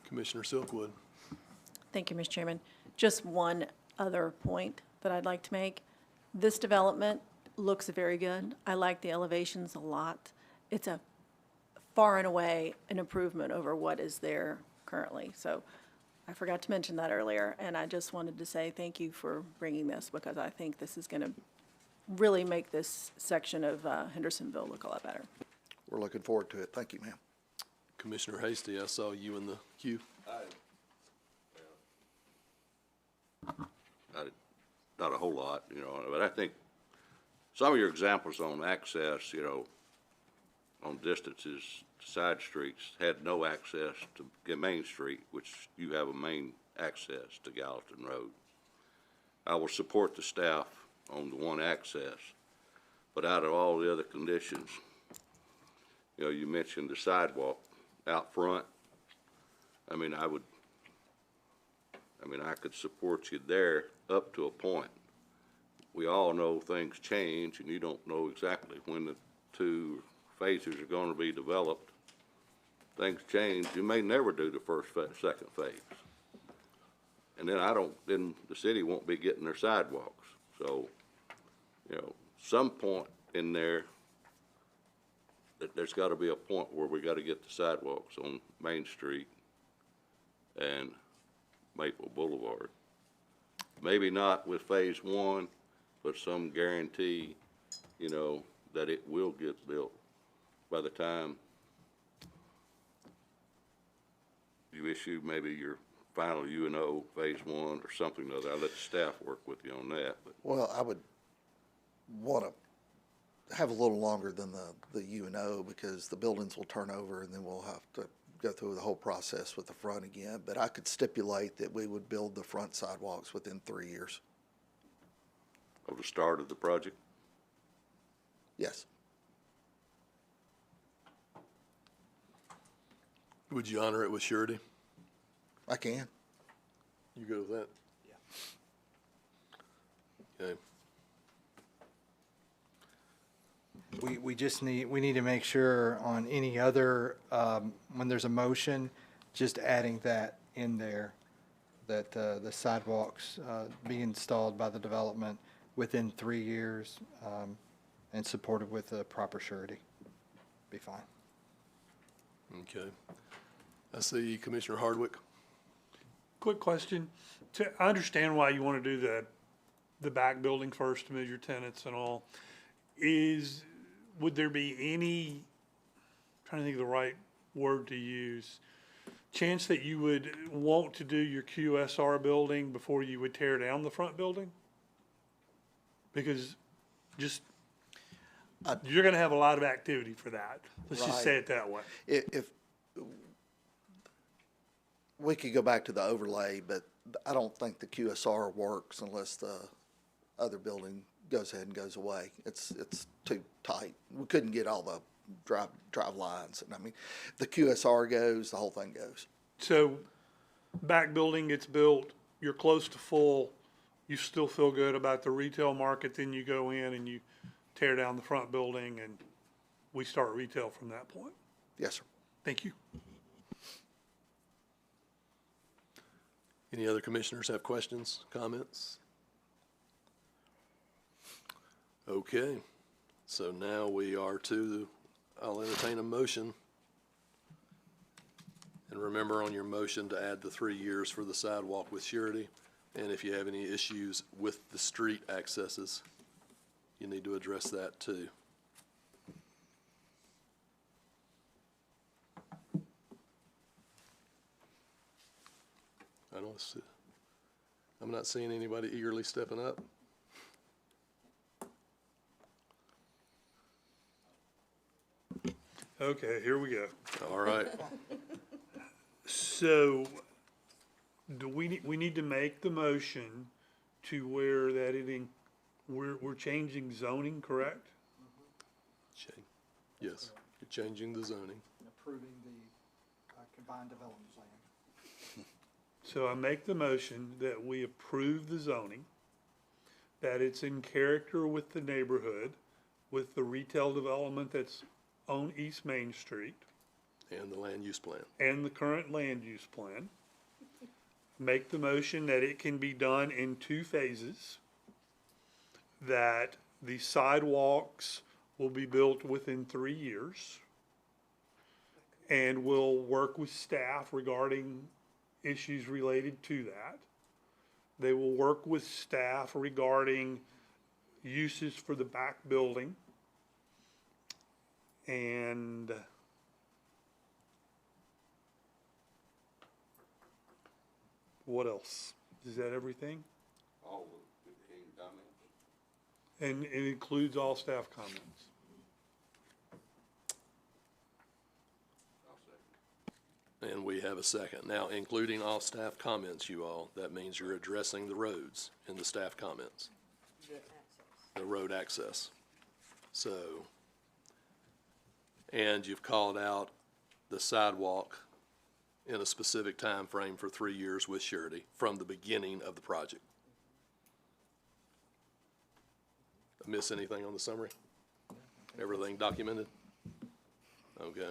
Commissioner Silkwood. Thank you, Mr. Chairman. Just one other point that I'd like to make. This development looks very good. I like the elevations a lot. It's a far and away an improvement over what is there currently. So I forgot to mention that earlier, and I just wanted to say thank you for bringing this, because I think this is going to really make this section of Hendersonville look a lot better. We're looking forward to it. Thank you, ma'am. Commissioner Hasty, I saw you in the queue. Not a whole lot, but I think some of your examples on access, on distances, side streets, had no access to get Main Street, which you have a main access to Gallatin Road. I will support the staff on the one access, but out of all the other conditions, you mentioned the sidewalk out front. I could support you there up to a point. We all know things change, and you don't know exactly when the 2 phases are going to be developed. Things change. You may never do the second phase. And then the city won't be getting their sidewalks. So, some point in there, there's got to be a point where we got to get the sidewalks on Main Street and Maple Boulevard. Maybe not with phase 1, but some guarantee, that it will get built by the time you issue maybe your final UNO phase 1 or something or other. I'll let the staff work with you on that. But. Well, I would want to have a little longer than the UNO, because the buildings will turn over and then we'll have to go through the whole process with the front again. But I could stipulate that we would build the front sidewalks within 3 years. Of the start of the project? Yes. Would you honor it with surety? I can. You go with that? Yeah. Okay. We need to make sure on any other, when there's a motion, just adding that in there, that the sidewalks be installed by the development within 3 years and supported with the proper surety. Be fine. Okay. I see Commissioner Hardwick. Quick question. I understand why you want to do the back building first to measure tenants and all. Would there be any, trying to think of the right word to use, chance that you would want to do your QSR building before you would tear down the front building? Because you're going to have a lot of activity for that. Let's just say it that way. If we could go back to the overlay, but I don't think the QSR works unless the other building goes ahead and goes away. It's too tight. We couldn't get all the drive lines. And if the QSR goes, the whole thing goes. So back building gets built, you're close to full, you still feel good about the retail market, then you go in and you tear down the front building and we start retail from that point. Yes, sir. Thank you. Any other commissioners have questions, comments? Okay, so now we are I'll entertain a motion. And remember on your motion to add the 3 years for the sidewalk with surety. And if you have any issues with the street accesses, you need to address that too. I'm not seeing anybody eagerly stepping up. Okay, here we go. All right. So, we need to make the motion to where that we're changing zoning, correct? Yes, you're changing the zoning. Approving the combined development plan. So I make the motion that we approve the zoning, that it's in character with the neighborhood, with the retail development that's on East Main Street, And the land use plan. and the current land use plan. Make the motion that it can be done in 2 phases, that the sidewalks will be built within 3 years, and we'll work with staff regarding issues related to that. They will work with staff regarding uses for the back building. And what else? Is that everything? All the 15 comments. And it includes all staff comments. And we have a second. Now, including all staff comments, you all, that means you're addressing the roads in the staff comments. The road access. So, and you've called out the sidewalk in a specific time frame for 3 years with surety from the beginning of the project. Miss anything on the summary? Everything documented? Okay.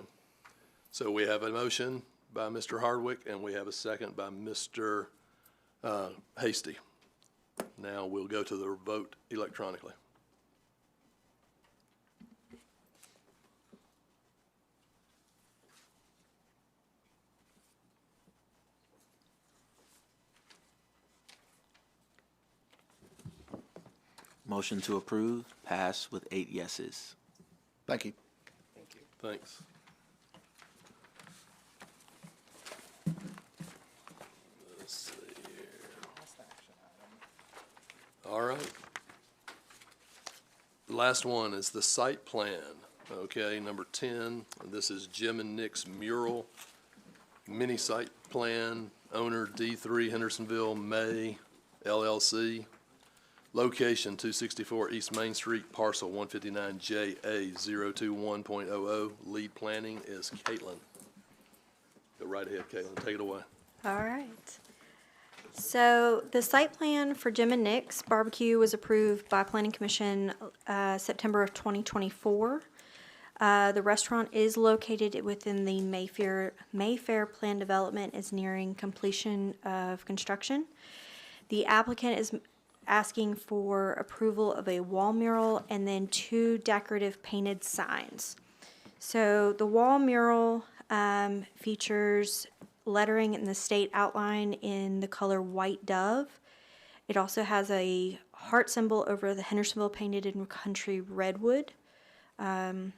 So we have a motion by Mr. Hardwick, and we have a second by Mr. Hasty. Now we'll go to the vote electronically. Motion to approve, pass with 8 yeses. Thank you. Thanks. Let's see here. All right. The last one is the site plan. Okay, number 10, this is Jim and Nick's mural mini site plan, owner D3 Hendersonville, May, LLC. Location 264 East Main Street, parcel 159JA021.00. Lead planning is Caitlin. Go right ahead, Caitlin. Take it away. All right. So the site plan for Jim and Nick's Barbecue was approved by Planning Commission September of 2024. The restaurant is located within the Mayfair Plan Development, is nearing completion of construction. The applicant is asking for approval of a wall mural and then 2 decorative painted signs. So the wall mural features lettering in the state outline in the color white dove. It also has a heart symbol over the Hendersonville painted in country redwood. Let's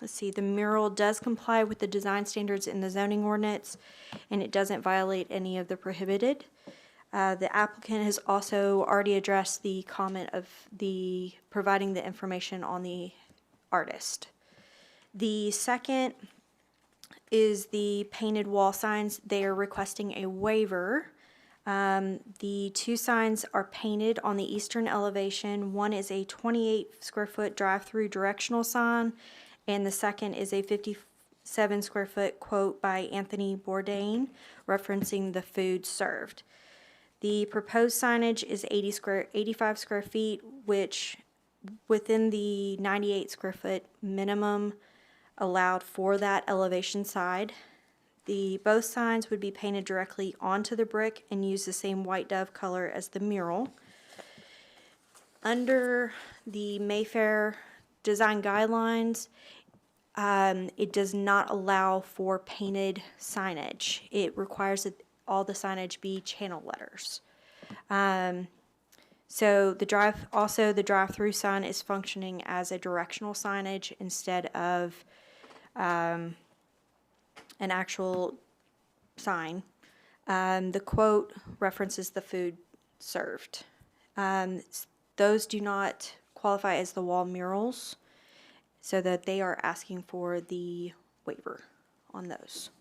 see, the mural does comply with the design standards in the zoning ordinance, and it doesn't violate any of the prohibited. The applicant has also already addressed the comment of providing the information on the artist. The second is the painted wall signs. They are requesting a waiver. The 2 signs are painted on the eastern elevation. One is a 28 square foot drive-through directional sign, and the second is a 57 square foot quote by Anthony Bourdain referencing the food served. The proposed signage is 85 square feet, which within the 98 square foot minimum allowed for that elevation side. Both signs would be painted directly onto the brick and use the same white dove color as the mural. Under the Mayfair design guidelines, it does not allow for painted signage. It requires that all the signage be channel letters. So the drive-through sign is functioning as a directional signage instead of an actual sign. The quote references the food served. Those do not qualify as the wall murals, so that they are asking for the waiver on those.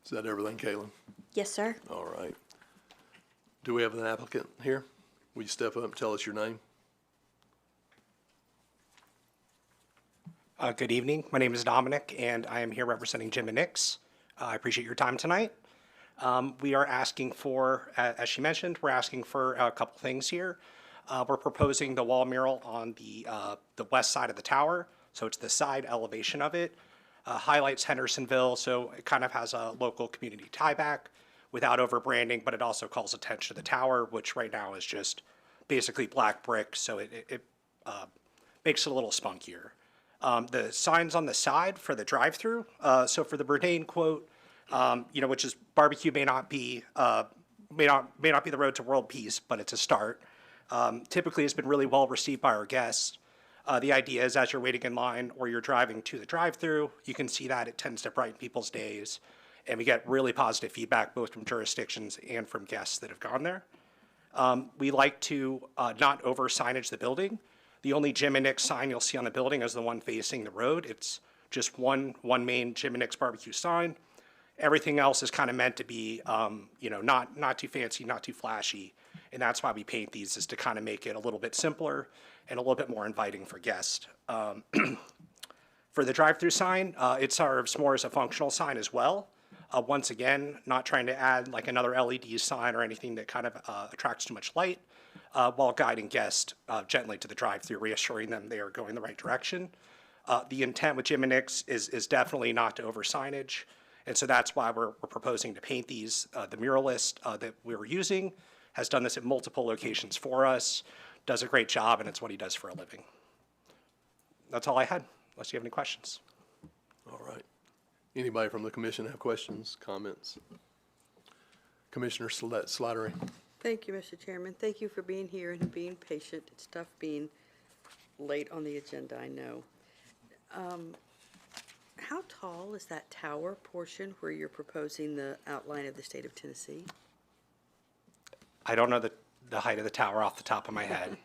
Is that everything, Caitlin? Yes, sir. All right. Do we have an applicant here? Will you step up and tell us your name? Good evening. My name is Dominic, and I am here representing Jim and Nix. I appreciate your time tonight. We are asking for, as she mentioned, we're asking for a couple things here. We're proposing the wall mural on the west side of the tower, so it's the side elevation of it. Highlights Hendersonville, so it kind of has a local community tieback without over-branding, but it also calls attention to the tower, which right now is just basically black brick, so it makes it a little spunkier. The signs on the side for the drive-through, so for the Bourdain quote, which is barbecue may not be the road to world peace, but it's a start. Typically, it's been really well received by our guests. The idea is as you're waiting in line or you're driving to the drive-through, you can see that it tends to brighten people's days, and we get really positive feedback both from jurisdictions and from guests that have gone there. We like to not over-signage the building. The only Jim and Nick's sign you'll see on the building is the one facing the road. It's just one main Jim and Nick's barbecue sign. Everything else is kind of meant to be, not too fancy, not too flashy, and that's why we paint these, is to kind of make it a little bit simpler and a little bit more inviting for guests. For the drive-through sign, it serves more as a functional sign as well. Once again, not trying to add like another LED sign or anything that kind of attracts too much light, while guiding guests gently to the drive-through, reassuring them they are going the right direction. The intent with Jim and Nick's is definitely not to over signage. And so that's why we're proposing to paint these. The muralist that we were using has done this at multiple locations for us, does a great job, and it's what he does for a living. That's all I had, unless you have any questions. All right. Anybody from the commission have questions, comments? Commissioner Slattery. Thank you, Mr. Chairman. Thank you for being here and being patient. It's tough being late on the agenda, I know. How tall is that tower portion where you're proposing the outline of the state of Tennessee? I don't know the height of the tower off the top of my head.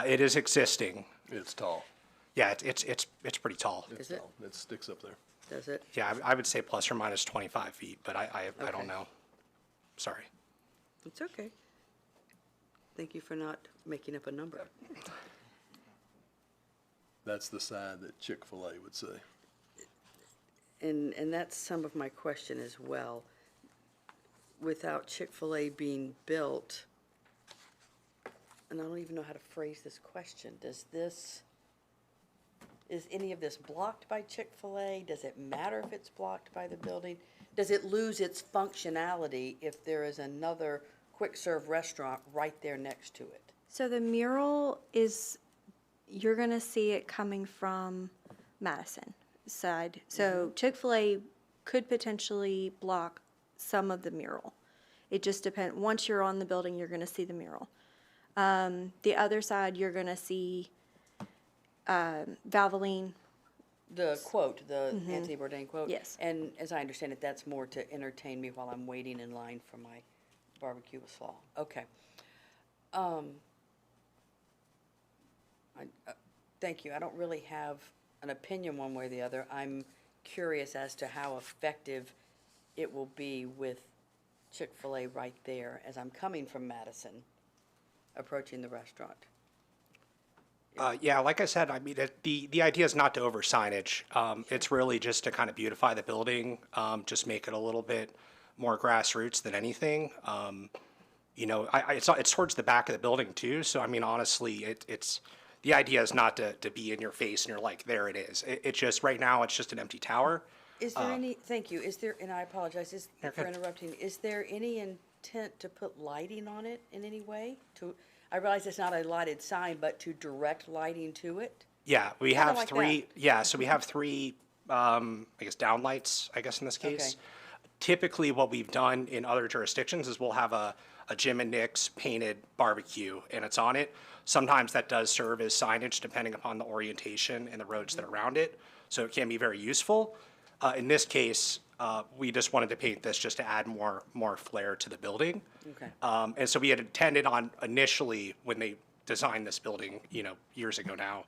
It is existing. It's tall. Yeah, it's pretty tall. Is it? It sticks up there. Does it? Yeah, I would say plus or minus 25 feet, but I don't know. Sorry. It's okay. Thank you for not making up a number. That's the side that Chick-fil-A would say. And that's some of my question as well. Without Chick-fil-A being built, and I don't even know how to phrase this question, is any of this blocked by Chick-fil-A? Does it matter if it's blocked by the building? Does it lose its functionality if there is another quick-serve restaurant right there next to it? So the mural is, you're going to see it coming from Madison side. So Chick-fil-A could potentially block some of the mural. It just depends. Once you're on the building, you're going to see the mural. The other side, you're going to see Valvoline. The quote, the Anthony Bourdain quote? Yes. And as I understand it, that's more to entertain me while I'm waiting in line for my barbecue with slaw. Okay. Thank you. I don't really have an opinion one way or the other. I'm curious as to how effective it will be with Chick-fil-A right there as I'm coming from Madison, approaching the restaurant. Yeah, like I said, I mean, the idea is not to over signage. It's really just to kind of beautify the building, just make it a little bit more grassroots than anything. You know, it's towards the back of the building too, so I mean, honestly, it's, the idea is not to be in your face and you're like, there it is. It's just, right now, it's just an empty tower. Is there any, thank you, is there, and I apologize for interrupting, is there any intent to put lighting on it in any way? I realize it's not a lighted sign, but to direct lighting to it? Yeah, we Kinda have like three, yeah, so we have three, I guess, downlights, I guess, in this case. Okay. Typically, what we've done in other jurisdictions is we'll have a Jim and Nick's painted barbecue, and it's on it. Sometimes that does serve as signage, depending upon the orientation and the roads that are around it, so it can be very useful. In this case, we just wanted to paint this just to add more flair to the building. Okay. And so we had intended on initially, when they designed this building, you know, years ago now,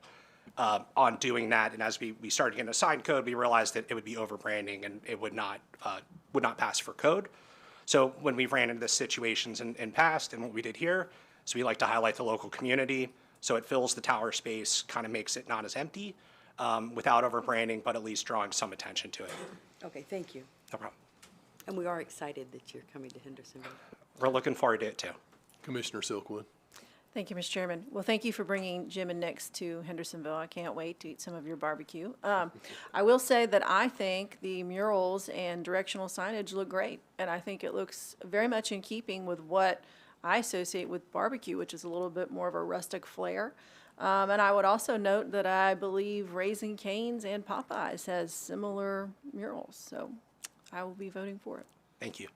on doing that. And as we started getting a sign code, we realized that it would be over branding and it would not pass for code. So when we ran into the situations in past, and what we did here, so we like to highlight the local community. So it fills the tower space, kind of makes it not as empty, without over branding, but at least drawing some attention to it. Okay, thank you. No problem. And we are excited that you're coming to Hendersonville. We're looking forward to it too. Commissioner Silkwood. Thank you, Mr. Chairman. Well, thank you for bringing Jim and Nick's to Hendersonville. I can't wait to eat some of your barbecue. I will say that I think the murals and directional signage look great, and I think it looks very much in keeping with what I associate with barbecue, which is a little bit more of a rustic flair. And I would also note that I believe Raising Cane's and Popeyes has similar murals, so I will be voting for it. Thank you.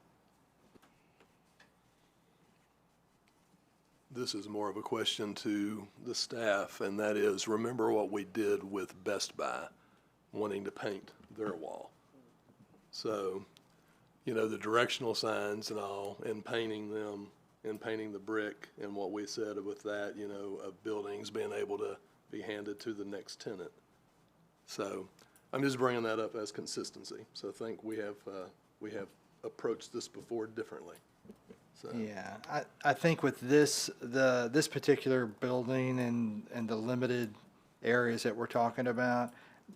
This is more of a question to the staff, and that is, remember what we did with Best Buy wanting to paint their wall. So, you know, the directional signs and all, and painting them, and painting the brick, and what we said with that, you know, of buildings being able to be handed to the next tenant. So I'm just bringing that up as consistency. So I think we have approached this before differently. So. Yeah, I think with this particular building and the limited areas that we're talking about,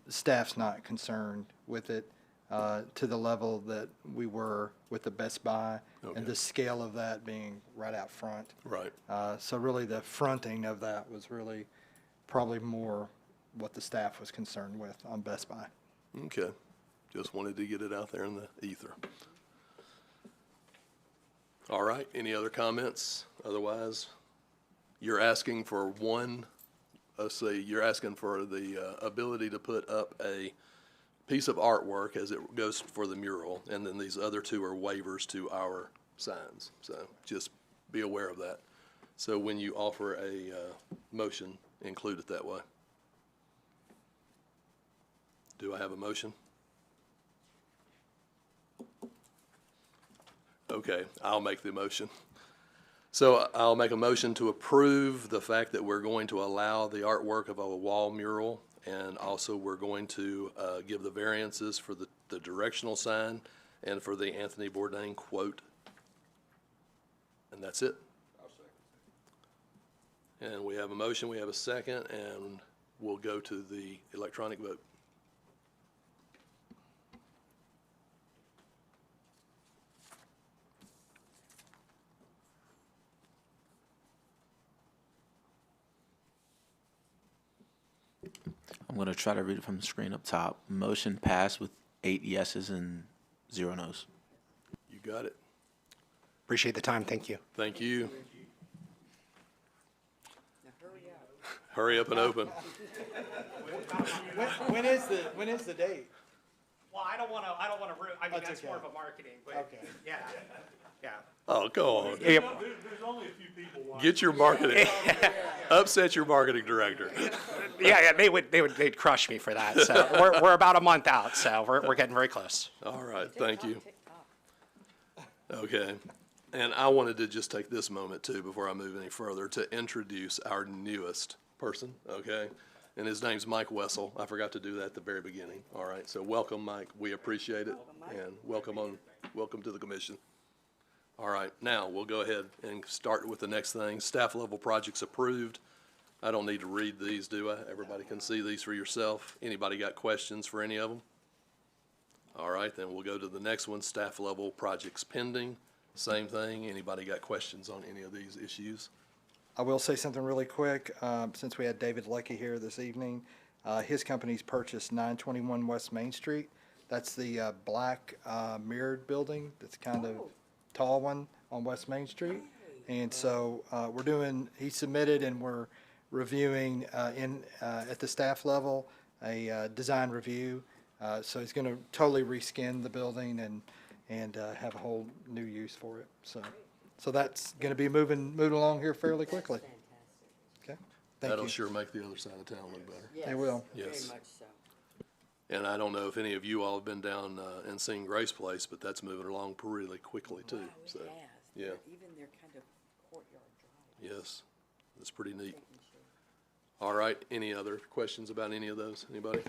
staff's not concerned with it to the level that we were with the Best Buy, and the scale of that being right out front. Right. So really the fronting of that was really probably more what the staff was concerned with on Best Buy. Okay. Just wanted to get it out there in the ether. All right, any other comments? Otherwise, you're asking for one, let's see, you're asking for the ability to put up a piece of artwork as it goes for the mural, and then these other two are waivers to our signs. So just be aware of that. So when you offer a motion, include it that way. Do I have a motion? Okay, I'll make the motion. So I'll make a motion to approve the fact that we're going to allow the artwork of a wall mural, and also we're going to give the variances for the directional sign and for the Anthony Bourdain quote. And that's it. And we have a motion, we have a second, and we'll go to the electronic vote. I'm going to try to read it from the screen up top. Motion passed with 8 yeses and 0 nos. You got it. Appreciate the time. Thank you. Thank you. Hurry up and open. When is the date? Well, I don't want to, I mean, that's more of a marketing, but, Okay. Yeah. Oh, go on. There's only a few people watching. Get your marketing, upset your marketing director. Yeah, they'd crush me for that. So we're about a month out, so we're getting very close. All right, thank you. Okay, and I wanted to just take this moment too, before I move any further, to introduce our newest person, okay? And his name's Mike Wessel. I forgot to do that at the very beginning. All right, so welcome, Mike. We appreciate it, and welcome to the commission. All right, now we'll go ahead and start with the next thing. Staff level projects approved. I don't need to read these, do I? Everybody can see these for yourself. Anybody got questions for any of them? All right, then we'll go to the next one, staff level projects pending. Same thing. Anybody got questions on any of these issues? I will say something really quick, since we had David Lucky here this evening. His company's purchased 921 West Main Street. That's the black mirrored building that's kind of tall one on West Main Street. And so he submitted and we're reviewing at the staff level a design review. So he's going to totally reskin the building and have a whole new use for it. So that's going to be moving along here fairly quickly. Okay, thank That'll you. sure make the other side of town look better. Yes, They will. Yes. very much so. And I don't know if any of you all have been down and seen Grace Place, but that's moving along really quickly too. Wow, So, it has. yeah, Even their kind of courtyard drive. yes, that's pretty neat. All right, any other questions about any of those? Anybody?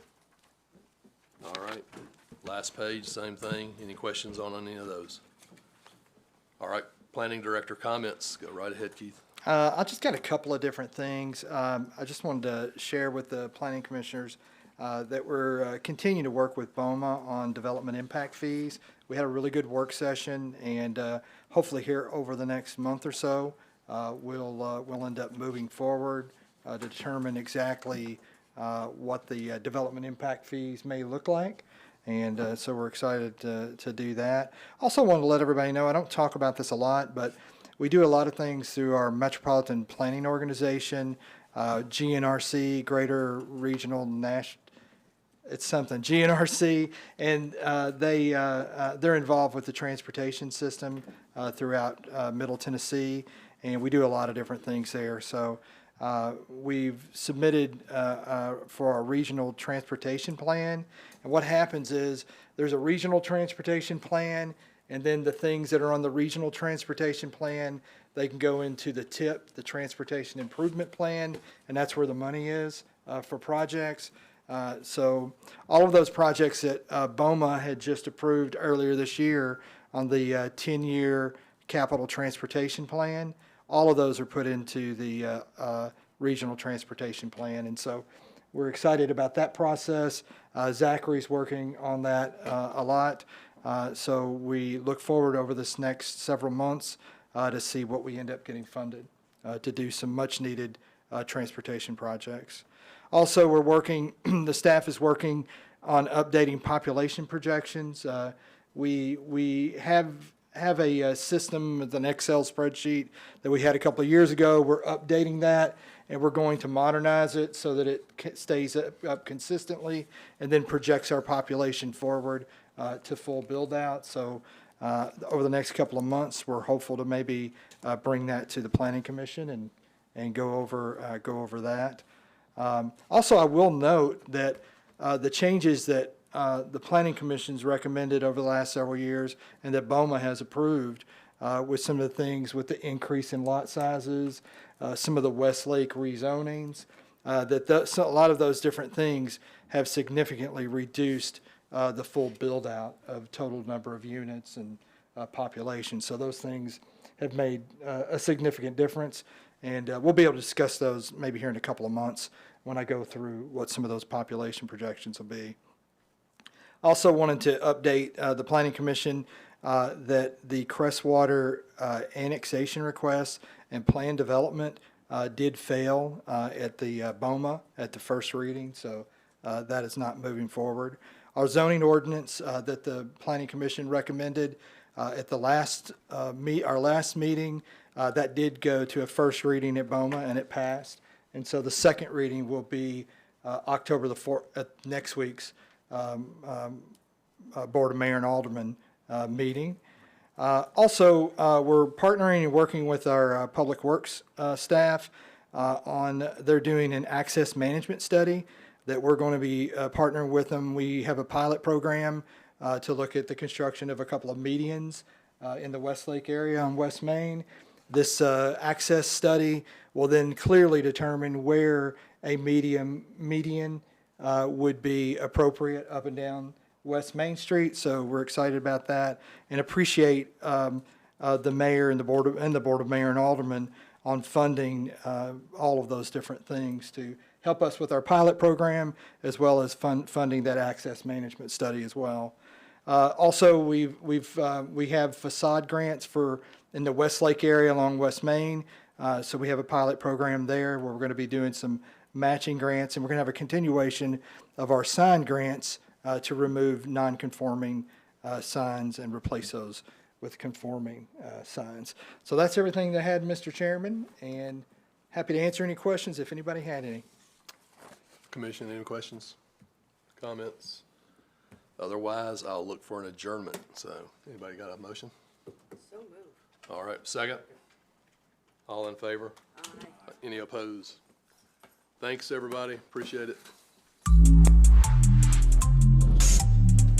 All right, last page, same thing. Any questions on any of those? All right, planning director comments. Go right ahead, Keith. I just got a couple of different things. I just wanted to share with the planning commissioners that we're continuing to work with BOMA on development impact fees. We had a really good work session, and hopefully here over the next month or so, we'll end up moving forward to determine exactly what the development impact fees may look like. And so we're excited to do that. Also wanted to let everybody know, I don't talk about this a lot, but we do a lot of things through our Metropolitan Planning Organization, GNRC, Greater Regional National, it's something, GNRC, and they're involved with the transportation system throughout Middle Tennessee, and we do a lot of different things there. So we've submitted for our regional transportation plan, and what happens is there's a regional transportation plan, and then the things that are on the regional transportation plan, they can go into the TIP, the Transportation Improvement Plan, and that's where the money is for projects. So all of those projects that BOMA had just approved earlier this year on the 10-year capital transportation plan, all of those are put into the regional transportation plan. And so we're excited about that process. Zachary's working on that a lot. So we look forward over this next several months to see what we end up getting funded to do some much needed transportation projects. Also, we're working, the staff is working on updating population projections. We have a system with an Excel spreadsheet that we had a couple of years ago. We're updating that, and we're going to modernize it so that it stays up consistently and then projects our population forward to full build out. So over the next couple of months, we're hopeful to maybe bring that to the Planning Commission and go over that. Also, I will note that the changes that the Planning Commission's recommended over the last several years and that BOMA has approved with some of the things with the increase in lot sizes, some of the Westlake rezonings, so a lot of those different things have significantly reduced the full build out of total number of units and population. So those things have made a significant difference. And we'll be able to discuss those maybe here in a couple of months when I go through what some of those population projections will be. Also wanted to update the Planning Commission that the Crestwater annexation request and plan development did fail at the BOMA at the first reading, so that is not moving forward. Our zoning ordinance that the Planning Commission recommended at the our last meeting, that did go to a first reading at BOMA and it passed. And so the second reading will be October the 4th at next week's Board of Mayor and Alderman meeting. Also, we're partnering and working with our Public Works staff they're doing an access management study that we're going to be partnering with them. We have a pilot program to look at the construction of a couple of medians in the Westlake area on West Main. This access study will then clearly determine where a median would be appropriate up and down West Main Street. So we're excited about that and appreciate the mayor and the board of mayor and aldermen on funding all of those different things to help us with our pilot program, as well as funding that access management study as well. Also, we have facade grants in the Westlake area along West Main. So we have a pilot program there where we're going to be doing some matching grants, and we're going to have a continuation of our sign grants to remove non-conforming signs and replace those with conforming signs. So that's everything that I had, Mr. Chairman, and happy to answer any questions if anybody had any. Commission, any questions, comments? Otherwise, I'll look for an adjournment. So, anybody got a motion? So moved. All right, second? All in favor? Aye. Any opposed? Thanks, everybody. Appreciate it.